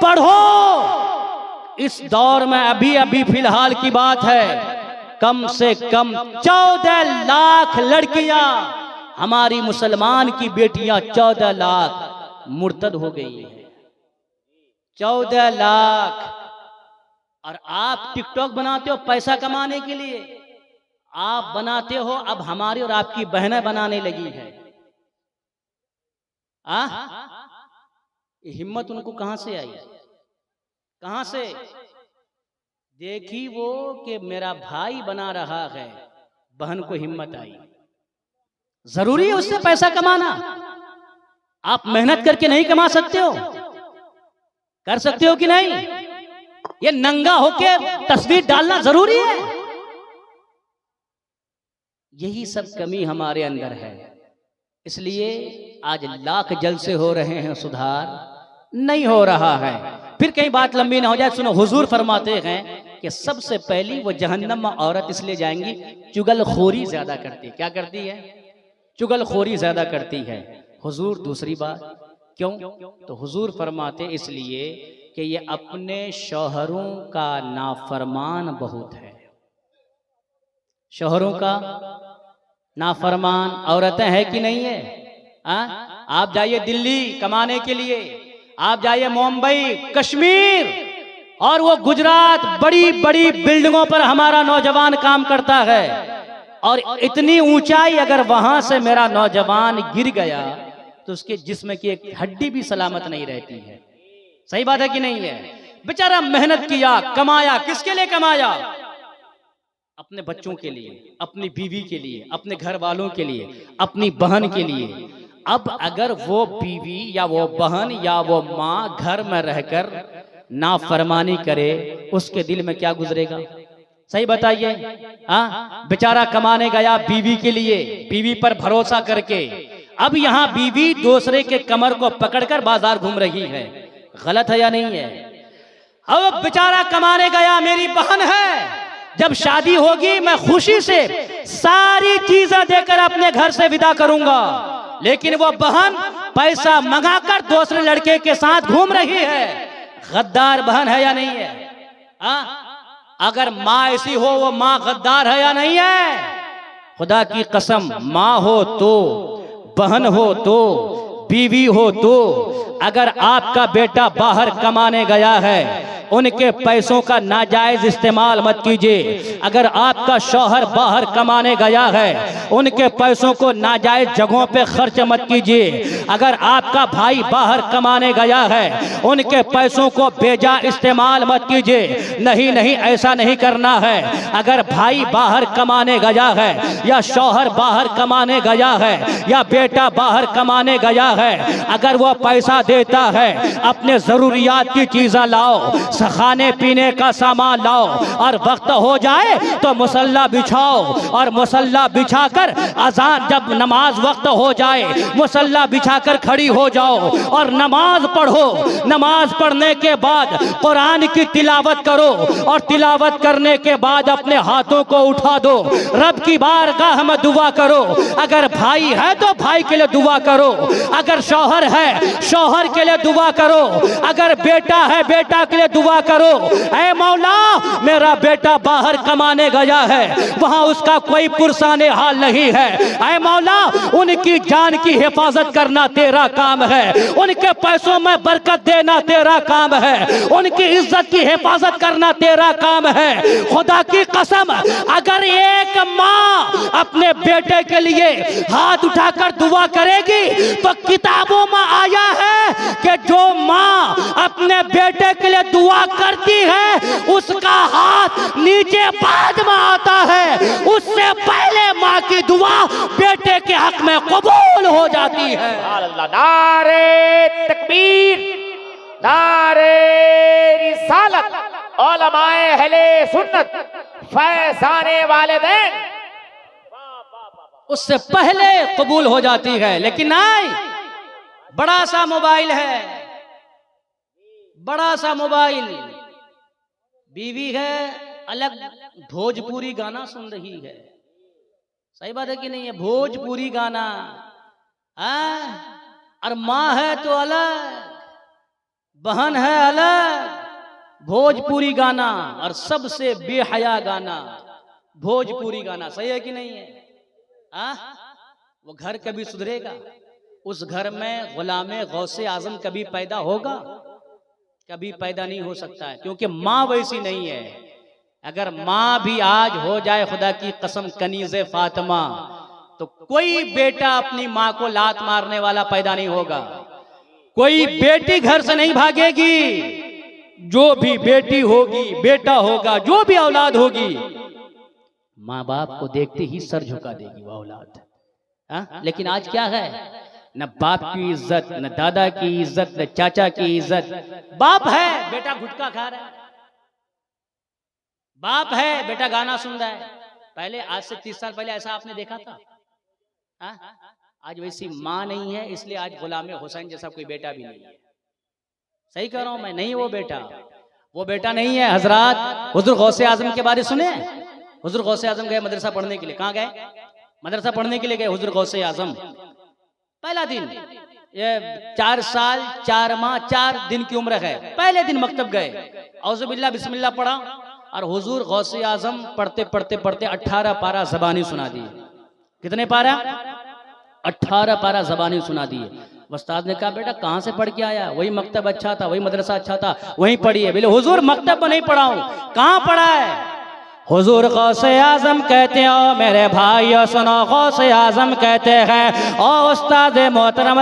पढ़ो। इस दौर में अभी अभी फिलहाल की बात है, कम से कम 14 लाख लड़कियां, हमारी मुसलमान की बेटियां 14 लाख मुर्तद हो गई है। 14 लाख। और आप टिकटॉक बनाते हो पैसा कमाने के लिए, आप बनाते हो, अब हमारी और आपकी बहनें बनाने लगी है। हिम्मत उनको कहां से आई, कहां से? देखी वो कि मेरा भाई बना रहा है, बहन को हिम्मत आई। जरूरी है उससे पैसा कमाना? आप मेहनत करके नहीं कमा सकते हो? कर सकते हो कि नहीं? ये नंगा होके तस्वीर डालना जरूरी है? यही सब कमी हमारे अंदर है। इसलिए आज लाख जलसे हो रहे हैं, सुधार नहीं हो रहा है। फिर कहीं बात लंबी ना हो जाए, सुनो, हुजूर फरमाते हैं कि सबसे पहली वो जहन्नम में औरत इसलिए जाएंगी, चुगलखोरी ज्यादा करती। क्या करती है? चुगलखोरी ज्यादा करती है। हुजूर दूसरी बात, क्यों? तो हुजूर फरमाते इसलिए कि ये अपने शौहरों का नाफरमान बहुत है। शौहरों का नाफरमान औरतें हैं कि नहीं है? आप जाइए दिल्ली कमाने के लिए, आप जाइए मुंबई, कश्मीर और वो गुजरात, बड़ी बड़ी बिल्डिंगों पर हमारा नौजवान काम करता है। और इतनी ऊंचाई, अगर वहां से मेरा नौजवान गिर गया तो उसके जिस्म की एक हड्डी भी सलामत नहीं रहती है। सही बात है कि नहीं है? बेचारा मेहनत किया, कमाया, किसके लिए कमाया? अपने बच्चों के लिए, अपनी बीवी के लिए, अपने घर वालों के लिए, अपनी बहन के लिए। अब अगर वो बीवी या वो बहन या वो माँ घर में रहकर नाफरमानी करे, उसके दिल में क्या गुजरेगा? सही बताइए। बेचारा कमाने गया बीवी के लिए, बीवी पर भरोसा करके, अब यहाँ बीवी दूसरे के कमर को पकड़कर बाजार घूम रही है। गलत है या नहीं है? अब बेचारा कमाने गया, मेरी बहन है, जब शादी होगी मैं खुशी से सारी चीजें देकर अपने घर से विदा करूंगा, लेकिन वो बहन पैसा मंगाकर दूसरे लड़के के साथ घूम रही है। गद्दार बहन है या नहीं है? अगर माँ ऐसी हो, वो माँ गद्दार है या नहीं है? खुदा की कसम, माँ हो तो, बहन हो तो, बीवी हो तो, अगर आपका बेटा बाहर कमाने गया है, उनके पैसों का नाजायज इस्तेमाल मत कीजिए। अगर आपका शौहर बाहर कमाने गया है, उनके पैसों को नाजायज जगहों पे खर्च मत कीजिए। अगर आपका भाई बाहर कमाने गया है, उनके पैसों को बेजा इस्तेमाल मत कीजिए। नहीं नहीं, ऐसा नहीं करना है। अगर भाई बाहर कमाने गया है, या शौहर बाहर कमाने गया है, या बेटा बाहर कमाने गया है, अगर वो पैसा देता है, अपने जरूरियात की चीजें लाओ, खाने पीने का सामान लाओ, और वक्त हो जाए तो मुसल्ला बिछाओ, और मुसल्ला बिछाकर अजान, जब नमाज वक्त हो जाए मुसल्ला बिछाकर खड़ी हो जाओ और नमाज पढ़ो। नमाज पढ़ने के बाद कुरान की तिलावत करो, और तिलावत करने के बाद अपने हाथों को उठा दो, रब की बारगाह में दुआ करो। अगर भाई है तो भाई के लिए दुआ करो, अगर शौहर है शौहर के लिए दुआ करो, अगर बेटा है बेटा के लिए दुआ करो। ऐ मौला, मेरा बेटा बाहर कमाने गया है, वहां उसका कोई पुरसाने हाल नहीं है। ऐ मौला, उनकी जान की हिफाजत करना तेरा काम है, उनके पैसों में बरकत देना तेरा काम है, उनकी इज्जत की हिफाजत करना तेरा काम है। खुदा की कसम, अगर एक माँ अपने बेटे के लिए हाथ उठाकर दुआ करेगी तो किताबों में आया है कि जो माँ अपने बेटे के लिए दुआ करती है उसका हाथ नीचे बाद में आता है, उससे पहले माँ की दुआ बेटे के हक में कबूल हो जाती है। अल्लाह, नारे तकबीर, नारे रिसालत, उलमाए अहले सुन्नत, फैज़ाने वालिदैन, उससे पहले कबूल हो जाती है। लेकिन नहीं, बड़ा सा मोबाइल है, बड़ा सा मोबाइल, बीवी है अलग भोजपुरी गाना सुन रही है। सही बात है कि नहीं है? भोजपुरी गाना, और माँ है तो अलग, बहन है अलग, भोजपुरी गाना, और सबसे बेहया गाना भोजपुरी गाना। सही है कि नहीं है? वो घर कभी सुधरेगा? उस घर में गुलामे गौसे आजम कभी पैदा होगा? कभी पैदा नहीं हो सकता है, क्योंकि माँ वैसी नहीं है। अगर माँ भी आज हो जाए खुदा की कसम कनीज़े फातिमा, तो कोई बेटा अपनी माँ को लात मारने वाला पैदा नहीं होगा, कोई बेटी घर से नहीं भागेगी। जो भी बेटी होगी, बेटा होगा, जो भी औलाद होगी, माँ बाप को देखते ही सर झुका देगी वो औलाद। लेकिन आज क्या है? न बाप की इज्जत, न दादा की इज्जत, न चाचा की इज्जत। बाप है, बेटा गुटखा खा रहा है, बाप है, बेटा गाना सुन रहा है। पहले, आज से 30 साल पहले ऐसा आपने देखा था? आज वैसी माँ नहीं है, इसलिए आज गुलामे हुसैन जैसा कोई बेटा भी नहीं है। सही कह रहा हूं मैं? नहीं, वो बेटा नहीं है। हजरात, हुजूर गौसे आजम के बारे सुने? हुजूर गौसे आजम गए मदरसा पढ़ने के लिए। कहाँ गए? मदरसा पढ़ने के लिए गए हुजूर गौसे आजम। पहला दिन, ये 4 साल 4 माह 4 दिन की उम्र है, पहले दिन मकतब गए, औज़ुबिल्लाह बिस्मिल्लाह पढ़ा, और हुजूर गौसे आजम पढ़ते पढ़ते पढ़ते 18 पारा ज़बानी सुना दिए। कितने पारा? 18 पारा ज़बानी सुना दिए। उस्ताद ने कहा, बेटा कहाँ से पढ़ के आया? वही मकतब अच्छा था, वही मदरसा अच्छा था, वहीं पढ़िए। बोले हुजूर मकतब में नहीं पढ़ा हूँ। कहाँ पढ़ा है? हुजूर गौसे आजम कहते हो मेरे भाइयों सुनो, गौसे आजम कहते हैं, ओ उस्ताद मोहतरम,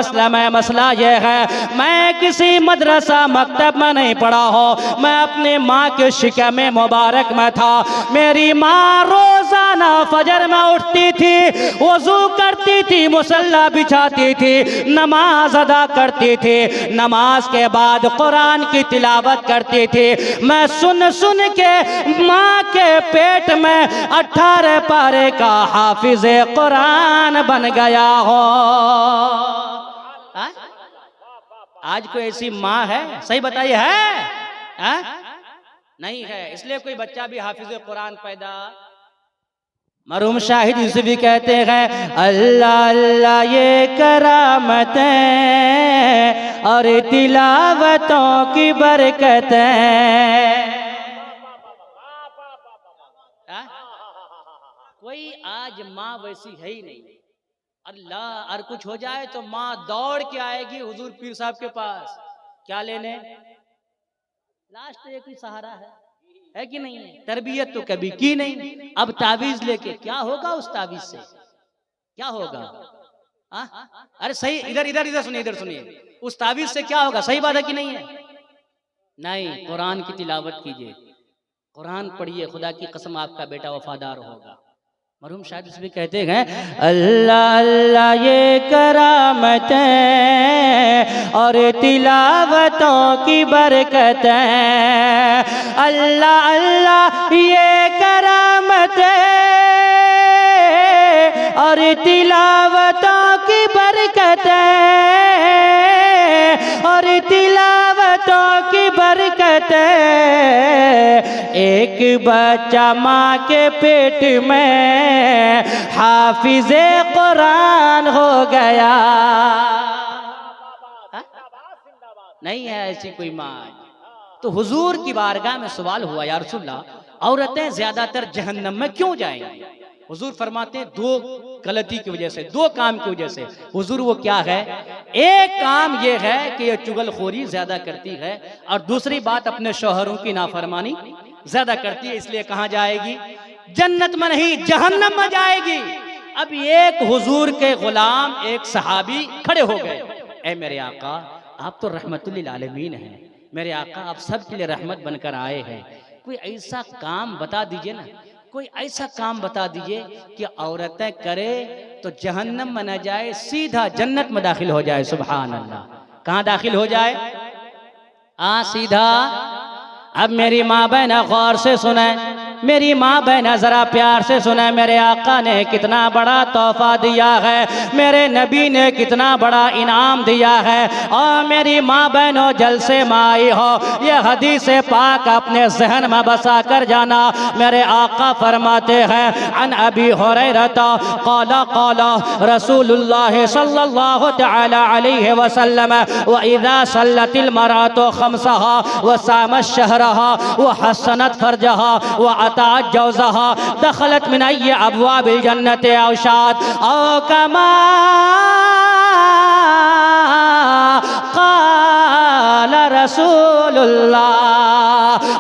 मसला ये है, मैं किसी मदरसा मकतब में नहीं पढ़ा हो, मैं अपनी माँ के शिकम में मुबारक में था। मेरी माँ रोजाना फजर में उठती थी, वजू करती थी, मुसल्ला बिछाती थी, नमाज अदा करती थी, नमाज के बाद कुरान की तिलावत करती थी। मैं सुन सुन के माँ के पेट में 18 पारे का हाफिज़े कुरान बन गया हो। आज कोई ऐसी माँ है? सही बताइए, है? नहीं है। इसलिए कोई बच्चा भी हाफिज़े कुरान पैदा। मरूम शाहिद यूसुफी कहते हैं, अल्लाह अल्लाह ये करामतें और तिलावतों की बरकतें। कोई आज माँ वैसी है ही नहीं। अल्लाह, और कुछ हो जाए तो माँ दौड़ के आएगी हुजूर पीर साहब के पास, क्या लेने? लास्ट एक ही सहारा है कि नहीं है? तरबियत तो कभी की नहीं, अब तावीज लेके क्या होगा? उस तावीज से क्या होगा? अरे सही, इधर इधर इधर सुनिए, इधर सुनिए, उस तावीज से क्या होगा? सही बात है कि नहीं है? नहीं, कुरान की तिलावत कीजिए, कुरान पढ़िए, खुदा की कसम आपका बेटा वफादार होगा। मरहूम शायद इसमें कहते हैं, अल्लाह अल्लाह ये करामतें और तिलावतों की बरकतें, अल्लाह अल्लाह ये करामतें और तिलावतों की बरकतें, और तिलावतों की बरकतें, एक बच्चा माँ के पेट में हाफिज़े कुरान हो गया। नहीं है ऐसी कोई माँ। तो हुजूर की बारगाह में सवाल हुआ, या रसूलल्लाह, औरतें ज्यादातर जहन्नम में क्यों जाएंगी? हुजूर फरमाते हैं दो गलती की वजह से, दो काम की वजह से। हुजूर वो क्या है? एक काम ये है कि ये चुगलखोरी ज्यादा करती है, और दूसरी बात अपने शौहरों की नाफरमानी ज्यादा करती है, इसलिए कहां जाएगी? जन्नत में नहीं, जहन्नम में जाएगी। अब एक हुजूर के गुलाम, एक सहाबी खड़े हो गए, ऐ मेरे आका, आप तो रहमतुल्लिल आलमीन हैं, मेरे आका आप सब के लिए रहमत बनकर आए हैं, कोई ऐसा काम बता दीजिए ना, कोई ऐसा काम बता दीजिए कि औरतें करे तो जहन्नम में न जाए, सीधा जन्नत में दाखिल हो जाए। सुभान अल्लाह। कहां दाखिल हो जाए? सीधा। अब मेरी माँ बहन गौर से सुने, मेरी माँ बहन जरा प्यार से सुने, मेरे आका ने कितना बड़ा तोहफा दिया है, मेरे नबी ने कितना बड़ा इनाम दिया है। और मेरी माँ बहनों, जलसे में आई हो, ये हदीस पाक अपने जहन में बसा कर जाना। मेरे आका फरमाते हैं, अन अबी हुरैरता क़ाला क़ाला रसूलुल्लाह सल्लल्लाहु तआला अलैहि वसल्लम, व इज़ा सल्लतिल मरातु खम्सहा व सामत शहरहा व हसनत फरजहा व अतात जौज़हा दखलत मिन अय्यि अब्वाबिल जन्नति औशात औ कमा क़ाल रसूलुल्लाह।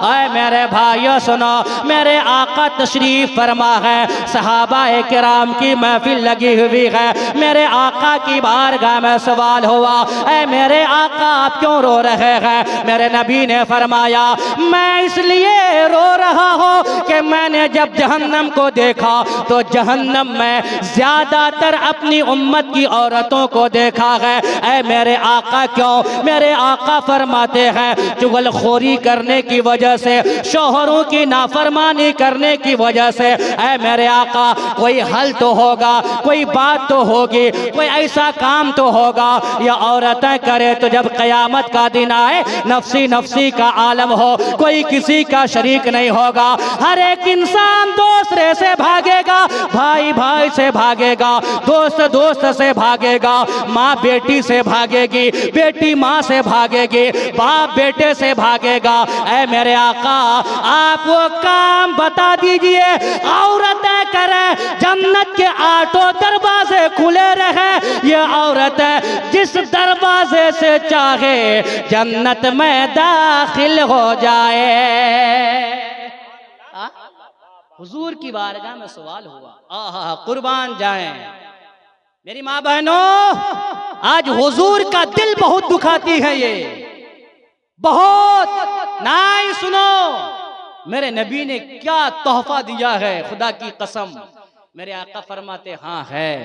ऐ मेरे भाइयों सुनो, मेरे आका तशरीफ फरमा है, सहाबाए किराम की महफिल लगी हुई है, मेरे आका की बारगाह में सवाल हुआ, ऐ मेरे आका आप क्यों रो रहे हैं? मेरे नबी ने फरमाया, मैं इसलिए रो रहा हूँ कि मैंने जब जहन्नम को देखा तो जहन्नम में ज्यादातर अपनी उम्मत की औरतों को देखा है। ऐ मेरे आका क्यों? मेरे आका फरमाते हैं, चुगलखोरी करने की वजह से, शौहरों की नाफरमानी करने की वजह से। ऐ मेरे आका कोई हल तो होगा, कोई बात तो होगी, कोई ऐसा काम तो होगा, या औरतें करे तो जब क़यामत का दिन आए नफसी नफसी का आलम हो, कोई किसी का शरीक नहीं होगा, हर एक इंसान दूसरे से भागेगा, भाई भाई से भागेगा, दोस्त दोस्त से भागेगा, माँ बेटी से भागेगी, बेटी माँ से भागेगी, बाप बेटे से भागेगा। ऐ मेरे आका आप वो काम बता दीजिए, औरतें करें, जन्नत के 8 दरवाजे खुले रहे, ये औरतें जिस दरवाजे से चाहे जन्नत में दाखिल हो जाए। हुजूर की बारगाह में सवाल हुआ, आहा कुर्बान जाएं मेरी माँ बहनों, आज हुजूर का दिल बहुत दुखाती है ये, बहुत। नहीं सुनो, मेरे नबी ने क्या तोहफा दिया है, खुदा की कसम। मेरे आका फरमाते, हाँ है,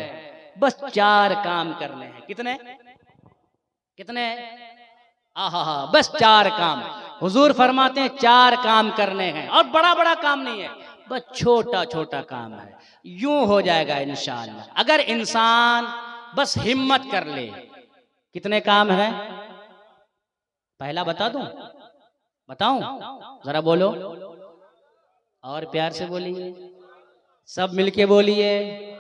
बस 4 काम करने हैं। कितने कितने? आहा, बस 4 काम। हुजूर फरमाते हैं 4 काम करने हैं, और बड़ा बड़ा काम नहीं है, बस छोटा छोटा काम है, यूं हो जाएगा इंशाअल्लाह अगर इंसान बस हिम्मत कर ले। कितने काम हैं? पहला बता दूं? बताऊं? जरा बोलो, और प्यार से बोलिए, सब मिलके बोलिए।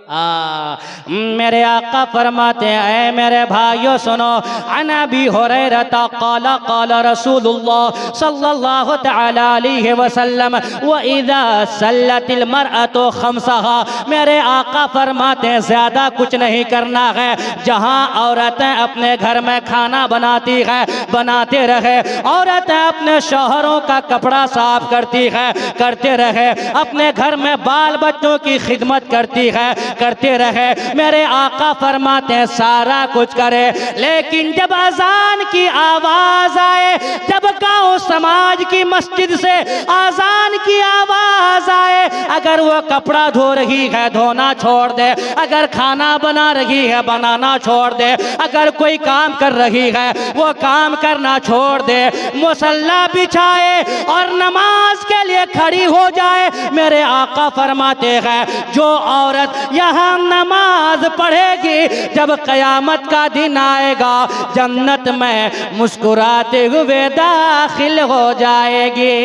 मेरे आका फरमाते हैं, ऐ मेरे भाइयों सुनो, अना भी हुरैरा क़ाला क़ाला रसूलुल्लाह सल्लल्लाहु तआला अलैहि वसल्लम व इज़ा सल्लतिल मरअतु खम्सहा, मेरे आका फरमाते हैं ज़्यादा कुछ नहीं करना है। जहाँ औरतें अपने घर में खाना बनाती है बनाते रहे, औरतें अपने शौहरों का कपड़ा साफ करती है करते रहे, अपने घर में बाल बच्चों की खिदमत करती है करते रहे। मेरे आका फरमाते हैं सारा कुछ करे, लेकिन जब अजान की आवाज आए, जब गांव समाज की मस्जिद से अजान की आवाज आए, अगर वो कपड़ा धो रही है धोना छोड़ दे, अगर खाना बना रही है बनाना छोड़ दे, अगर कोई काम कर रही है वो काम करना छोड़ दे, मुसल्ला बिछाए और नमाज के लिए खड़ी हो जाए। मेरे आका फरमाते हैं जो औरत यहाँ नमाज पढ़ेगी, जब कयामत का दिन आएगा जन्नत में मुस्कुराते हुए दाखिल हो जाएगी।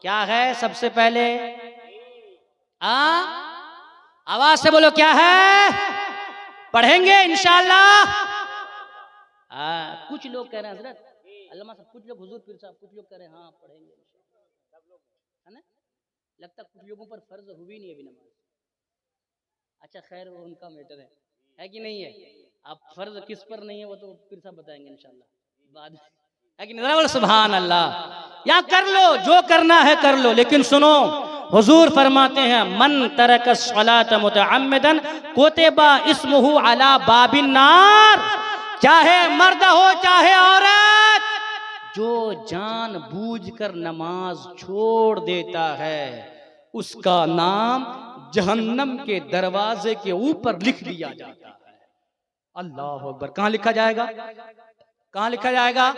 क्या है सबसे पहले? आवाज से बोलो क्या है? पढ़ेंगे इंशाअल्लाह। कुछ लोग कह रहे हैं हजरत अल्लामा साहब, कुछ लोग हुजूर पीर साहब, कुछ लोग कह रहे हैं हाँ पढ़ेंगे, है ना? लगता कुछ लोगों पर फर्ज हुई नहीं अभी नमाज। अच्छा खैर वो उनका मैटर है कि नहीं है? अब फर्ज किस पर नहीं है वो तो पीर साहब बताएंगे इंशाअल्लाह बाद में, है कि नहीं? सुभान अल्लाह। या कर लो जो करना है कर लो, लेकिन सुनो हुजूर फरमाते हैं मन तरक सलात मुतअम्मिदन कुतिबा इस्मुहु अला बाबिन नार, चाहे मर्द हो चाहे औरत, जो जान बूझकर नमाज छोड़ देता है उसका नाम जहन्नम के दरवाजे के ऊपर लिख दिया जाता है। अल्लाह अकबर। कहां लिखा जाएगा? कहां लिखा जाएगा?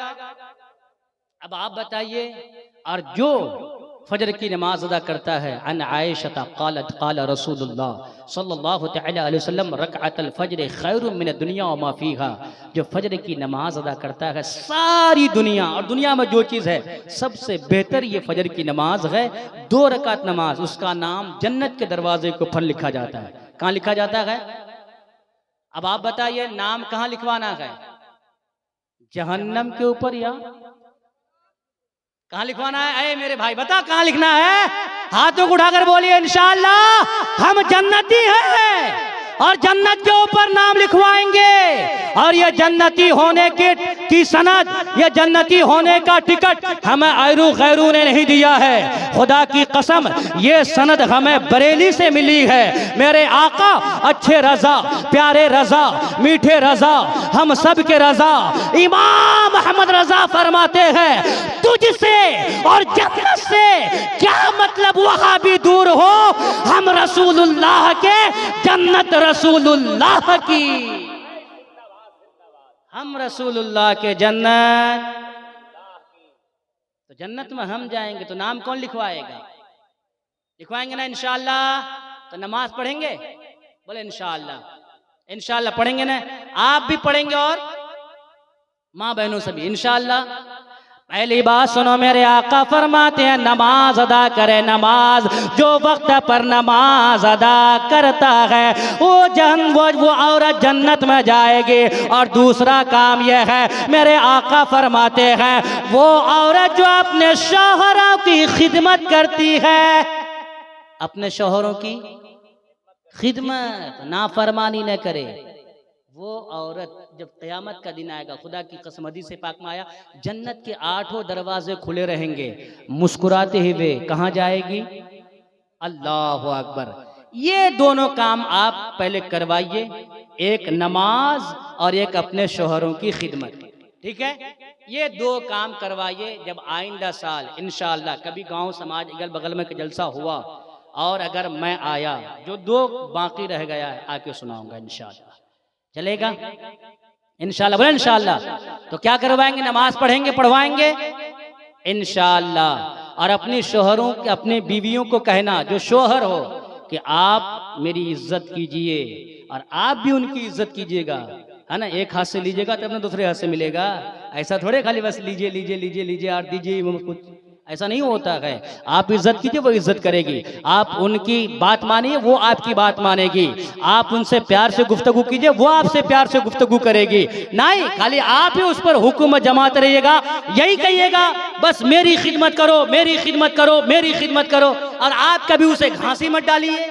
अब आप बताइए। और जो फजर की नमाज अदा करता है, अन आयशा क़ालत क़ाला रसूलुल्लाह सल्लल्लाहु तआला अलैहि वसल्लम रकअतुल फज्र खैरुम मिन दुनिया व मा फीहा, जो फजर की नमाज अदा करता है, सारी दुनिया और दुनिया में जो चीज़ है सबसे बेहतर ये फजर की नमाज है। 2 रकात नमाज, उसका नाम जन्नत के दरवाजे के ऊपर लिखा जाता है। कहाँ लिखा जाता है? अब आप बताइए नाम कहाँ लिखवाना है? जहन्नम के ऊपर या कहाँ लिखवाना है? अरे मेरे भाई बता कहाँ लिखना है? हाथों को उठाकर बोलिए इंशाअल्लाह हम जन्नती हैं और जन्नत के ऊपर नाम लिखवाएंगे। और ये जन्नती होने की सनद, ये जन्नती होने का टिकट हमें ऐरू गैरू ने नहीं दिया है, खुदा की कसम ये सनद हमें बरेली से मिली है। मेरे आका अच्छे रजा, प्यारे रजा, मीठे रजा, हम सब के रजा इमाम अहमद रजा फरमाते हैं तुझसे और जन्नत से क्या मतलब, वहां भी दूर हो, हम रसूलुल्लाह के जन्नत रसूलुल्लाह की, हम रसूलुल्लाह के जन्नत। तो जन्नत में हम जाएंगे तो नाम कौन लिखवाएगा? लिखवाएंगे ना इंशाअल्लाह। तो नमाज पढ़ेंगे, बोले इंशाअल्लाह। इंशाअल्लाह पढ़ेंगे ना, आप भी पढ़ेंगे और माँ बहनों से भी इंशाअल्लाह। पहली बात सुनो, मेरे आका फरमाते हैं नमाज अदा करे। नमाज जो वक्त पर नमाज अदा करता है वो औरत जन्नत में जाएगी। और दूसरा काम यह है, मेरे आका फरमाते हैं वो औरत जो अपने शौहरों की खिदमत करती है, अपने शौहरों की खिदमत, नाफरमानी न करे, वो औरत जब क़यामत का दिन आएगा, खुदा की कसम हदीस से पाक में आया, जन्नत के 8 दरवाजे खुले रहेंगे, मुस्कुराते हुए कहाँ जाएगी? अल्लाह अकबर। ये दोनों काम आप पहले करवाइए, एक नमाज और एक अपने शौहरों की खिदमत, ठीक है? ये 2 काम करवाइए। जब आइंदा साल इंशाअल्लाह कभी गांव समाज अगल बगल में जलसा हुआ और अगर मैं आया, जो 2 बाकी रह गया है आके सुनाऊंगा इंशाअल्लाह। चलेगा इंशाअल्लाह? बोले इंशाअल्लाह। तो क्या करवाएंगे? नमाज पढ़ेंगे, पढ़वाएंगे इंशाअल्लाह। और अपनी शौहरों, अपने बीवियों को कहना, जो शौहर हो, कि आप मेरी इज्जत कीजिए और आप भी उनकी इज्जत कीजिएगा, है ना? एक हाथ से लीजिएगा तब ना दूसरे हाथ से मिलेगा। ऐसा थोड़े खाली बस लीजिए लीजिए लीजिए लीजिए और दीजिए कुछ, ऐसा नहीं होता है। आप इज्जत कीजिए, वो इज्जत करेगी। आप उनकी बात मानिए, वो आपकी बात मानेगी। आप उनसे प्यार से गुफ्तगू कीजिए, वो आपसे प्यार से गुफ्तगू करेगी। नहीं खाली आप ही उस पर हुक्म जमाते रहिएगा, यही कहिएगा बस मेरी खिदमत करो, मेरी खिदमत करो, मेरी खिदमत करो, और आप कभी उसे घांसी मत डालिए।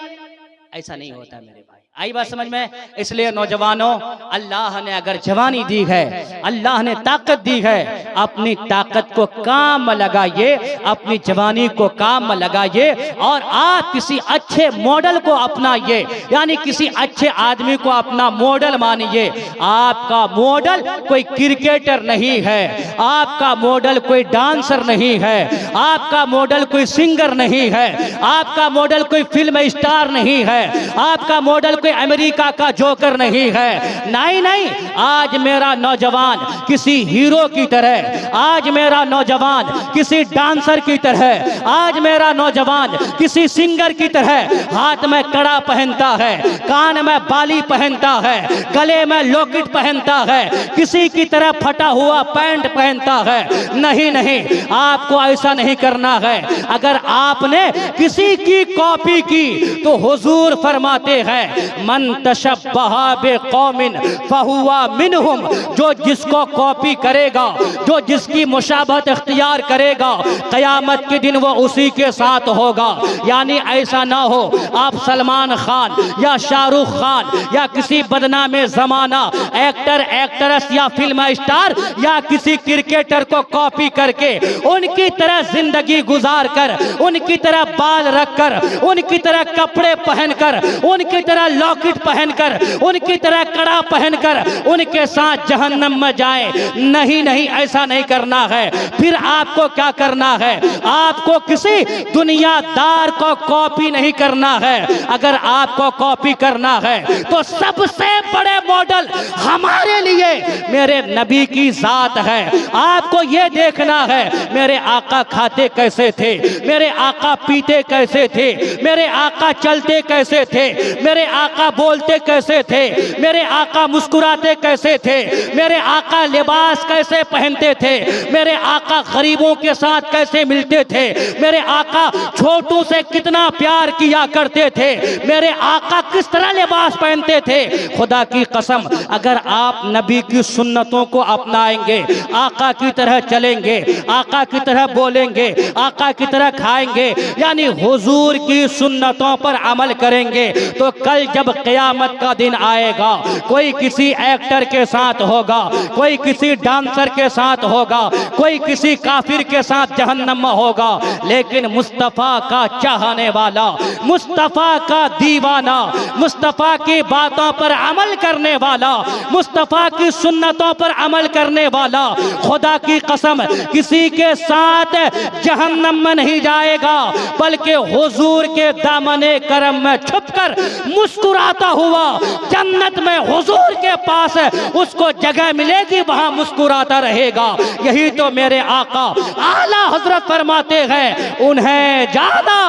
ऐसा नहीं होता मेरे भाई। आई बात समझ में? इसलिए नौजवानों, अल्लाह ने अगर जवानी दी है, अल्लाह ने ताकत दी है, अपनी ताकत को काम लगाइए, अपनी जवानी को काम लगाइए, और आप किसी अच्छे मॉडल को अपनाइए, यानी किसी अच्छे आदमी को अपना मॉडल मानिए। आपका मॉडल कोई क्रिकेटर नहीं है, आपका मॉडल कोई डांसर नहीं है, आपका मॉडल कोई सिंगर नहीं है, आपका मॉडल कोई फिल्म स्टार नहीं है, आपका मॉडल कोई अमेरिका का जोकर नहीं है। नहीं नहीं, आज मेरा नौजवान किसी हीरो की तरह, आज मेरा नौजवान किसी डांसर की तरह, आज मेरा नौजवान किसी सिंगर की तरह हाथ में कड़ा पहनता है, कान में बाली पहनता है, गले में लॉकेट पहनता है, किसी की तरह फटा हुआ पैंट पहनता है। नहीं नहीं, आपको ऐसा नहीं करना है। अगर आपने किसी की कॉपी की तो हुजूर फरमाते हैं मन तशब्बहा बिकौमिन फहुवा मिनहुम, जो जिसको कॉपी करेगा, जो जिसकी मुशाबहत इख्तियार करेगा, क़यामत के दिन वो उसी के साथ होगा। यानी ऐसा ना हो आप सलमान खान या शाहरुख खान या किसी बदनामे ज़माना एक्टर एक्ट्रेस या फिल्म स्टार या किसी क्रिकेटर को कॉपी करके उनकी तरह जिंदगी गुजार कर, उनकी तरह बाल रखकर, उनकी तरह कपड़े पहनकर, उनकी तरह लॉकेट पहनकर, उनकी तरह कड़ा पहनकर उनके साथ जहन्नम में जाए। नहीं नहीं, ऐसा नहीं करना है। फिर आपको क्या करना है? आपको किसी दुनियादार को कॉपी नहीं करना है। अगर आपको कॉपी करना है तो सबसे बड़े मॉडल हमारे लिए मेरे नबी की जात है। आपको यह देखना है मेरे आका खाते कैसे थे, मेरे आका पीते कैसे थे, मेरे आका चलते कैसे थे, मेरे आका बोलते कैसे थे, मेरे आका मुस्कुराते कैसे थे, मेरे आका लिबास कैसे पहनते थे, मेरे आका गरीबों के साथ कैसे मिलते थे, मेरे आका छोटों से कितना प्यार किया करते थे, मेरे आका किस तरह लिबास पहनते थे। खुदा की कसम, अगर आप नबी की सुन्नतों को अपनाएंगे, आका की तरह चलेंगे, आका की तरह बोलेंगे, आका की तरह खाएंगे, यानी हुजूर की सुन्नतों पर अमल करेंगे, तो कल जब क़यामत का दिन आएगा, कोई किसी एक्टर के साथ होगा, कोई किसी डांसर के साथ होगा, कोई किसी काफिर के साथ जहन्नम में होगा, लेकिन मुस्तफ़ा का चाहने वाला, मुस्तफ़ा का दीवाना, मुस्तफ़ा की बातों पर अमल करने वाला, मुस्तफ़ा की सुन्नतों पर अमल करने वाला, खुदा की कसम किसी के साथ जहन्नम में नहीं जाएगा, बल्कि हुजूर के दामने करम में छुपकर मुस्कुराता हुआ जन्नत में हुजूर के पास उसको जगह मिलेगी, वहां मुस्कुराता रहेगा। यही तो मेरे आका आला हजरत फरमाते हैं, उन्हें ज्यादा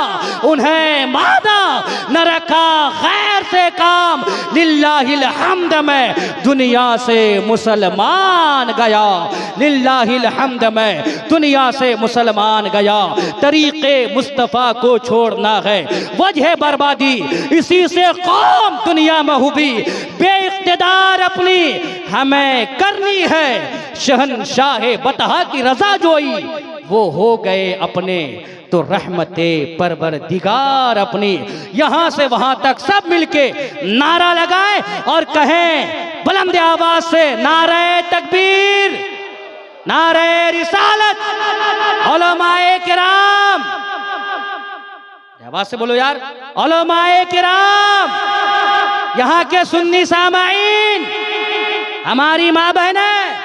उन्हें मादा न रखा खैर से काम, लिल्लाहिल हम्द में दुनिया से मुसलमान गया, लिल्लाहिल हम्द में दुनिया से मुसलमान गया। तरीके मुस्तफ़ा को छोड़ना है, वजह बर्बादी इसी से कौम दुनिया में हुई, बेइख्तिदार अपनी हमें करनी है, शहनशाह बतहा की रजा जोई वो हो गए अपने, तो रहमते परवरदिगार अपनी। यहां से वहां तक सब मिलके नारा लगाए और कहें बुलंद आवाज से, नारे तकबीर, नारे रिसालत, उलमाए किराम, आवाज से बोलो यार, उलमाए किराम, यहाँ के सुन्नी सामाईन, हमारी माँ बहनें,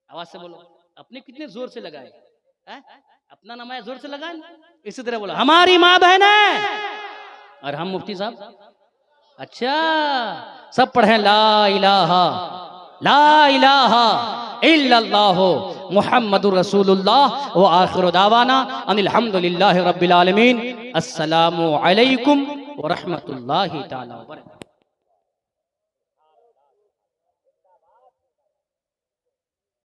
आवाज से बोलो। अपने कितने जोर से लगाए, अपना नाम है जोर से लगाए, इसी तरह बोलो हमारी माँ बहनें। और हम मुफ्ती साहब अच्छा सब पढ़े ला इलाहा इल्लल्लाहु मुहम्मदुर रसूलुल्लाह व आखिरु दावाना अनिल हम्दुलिल्लाहि रब्बिल आलमीन। अस्सलामु अलैकुम व रहमतुल्लाहि तआला व बरकातहू।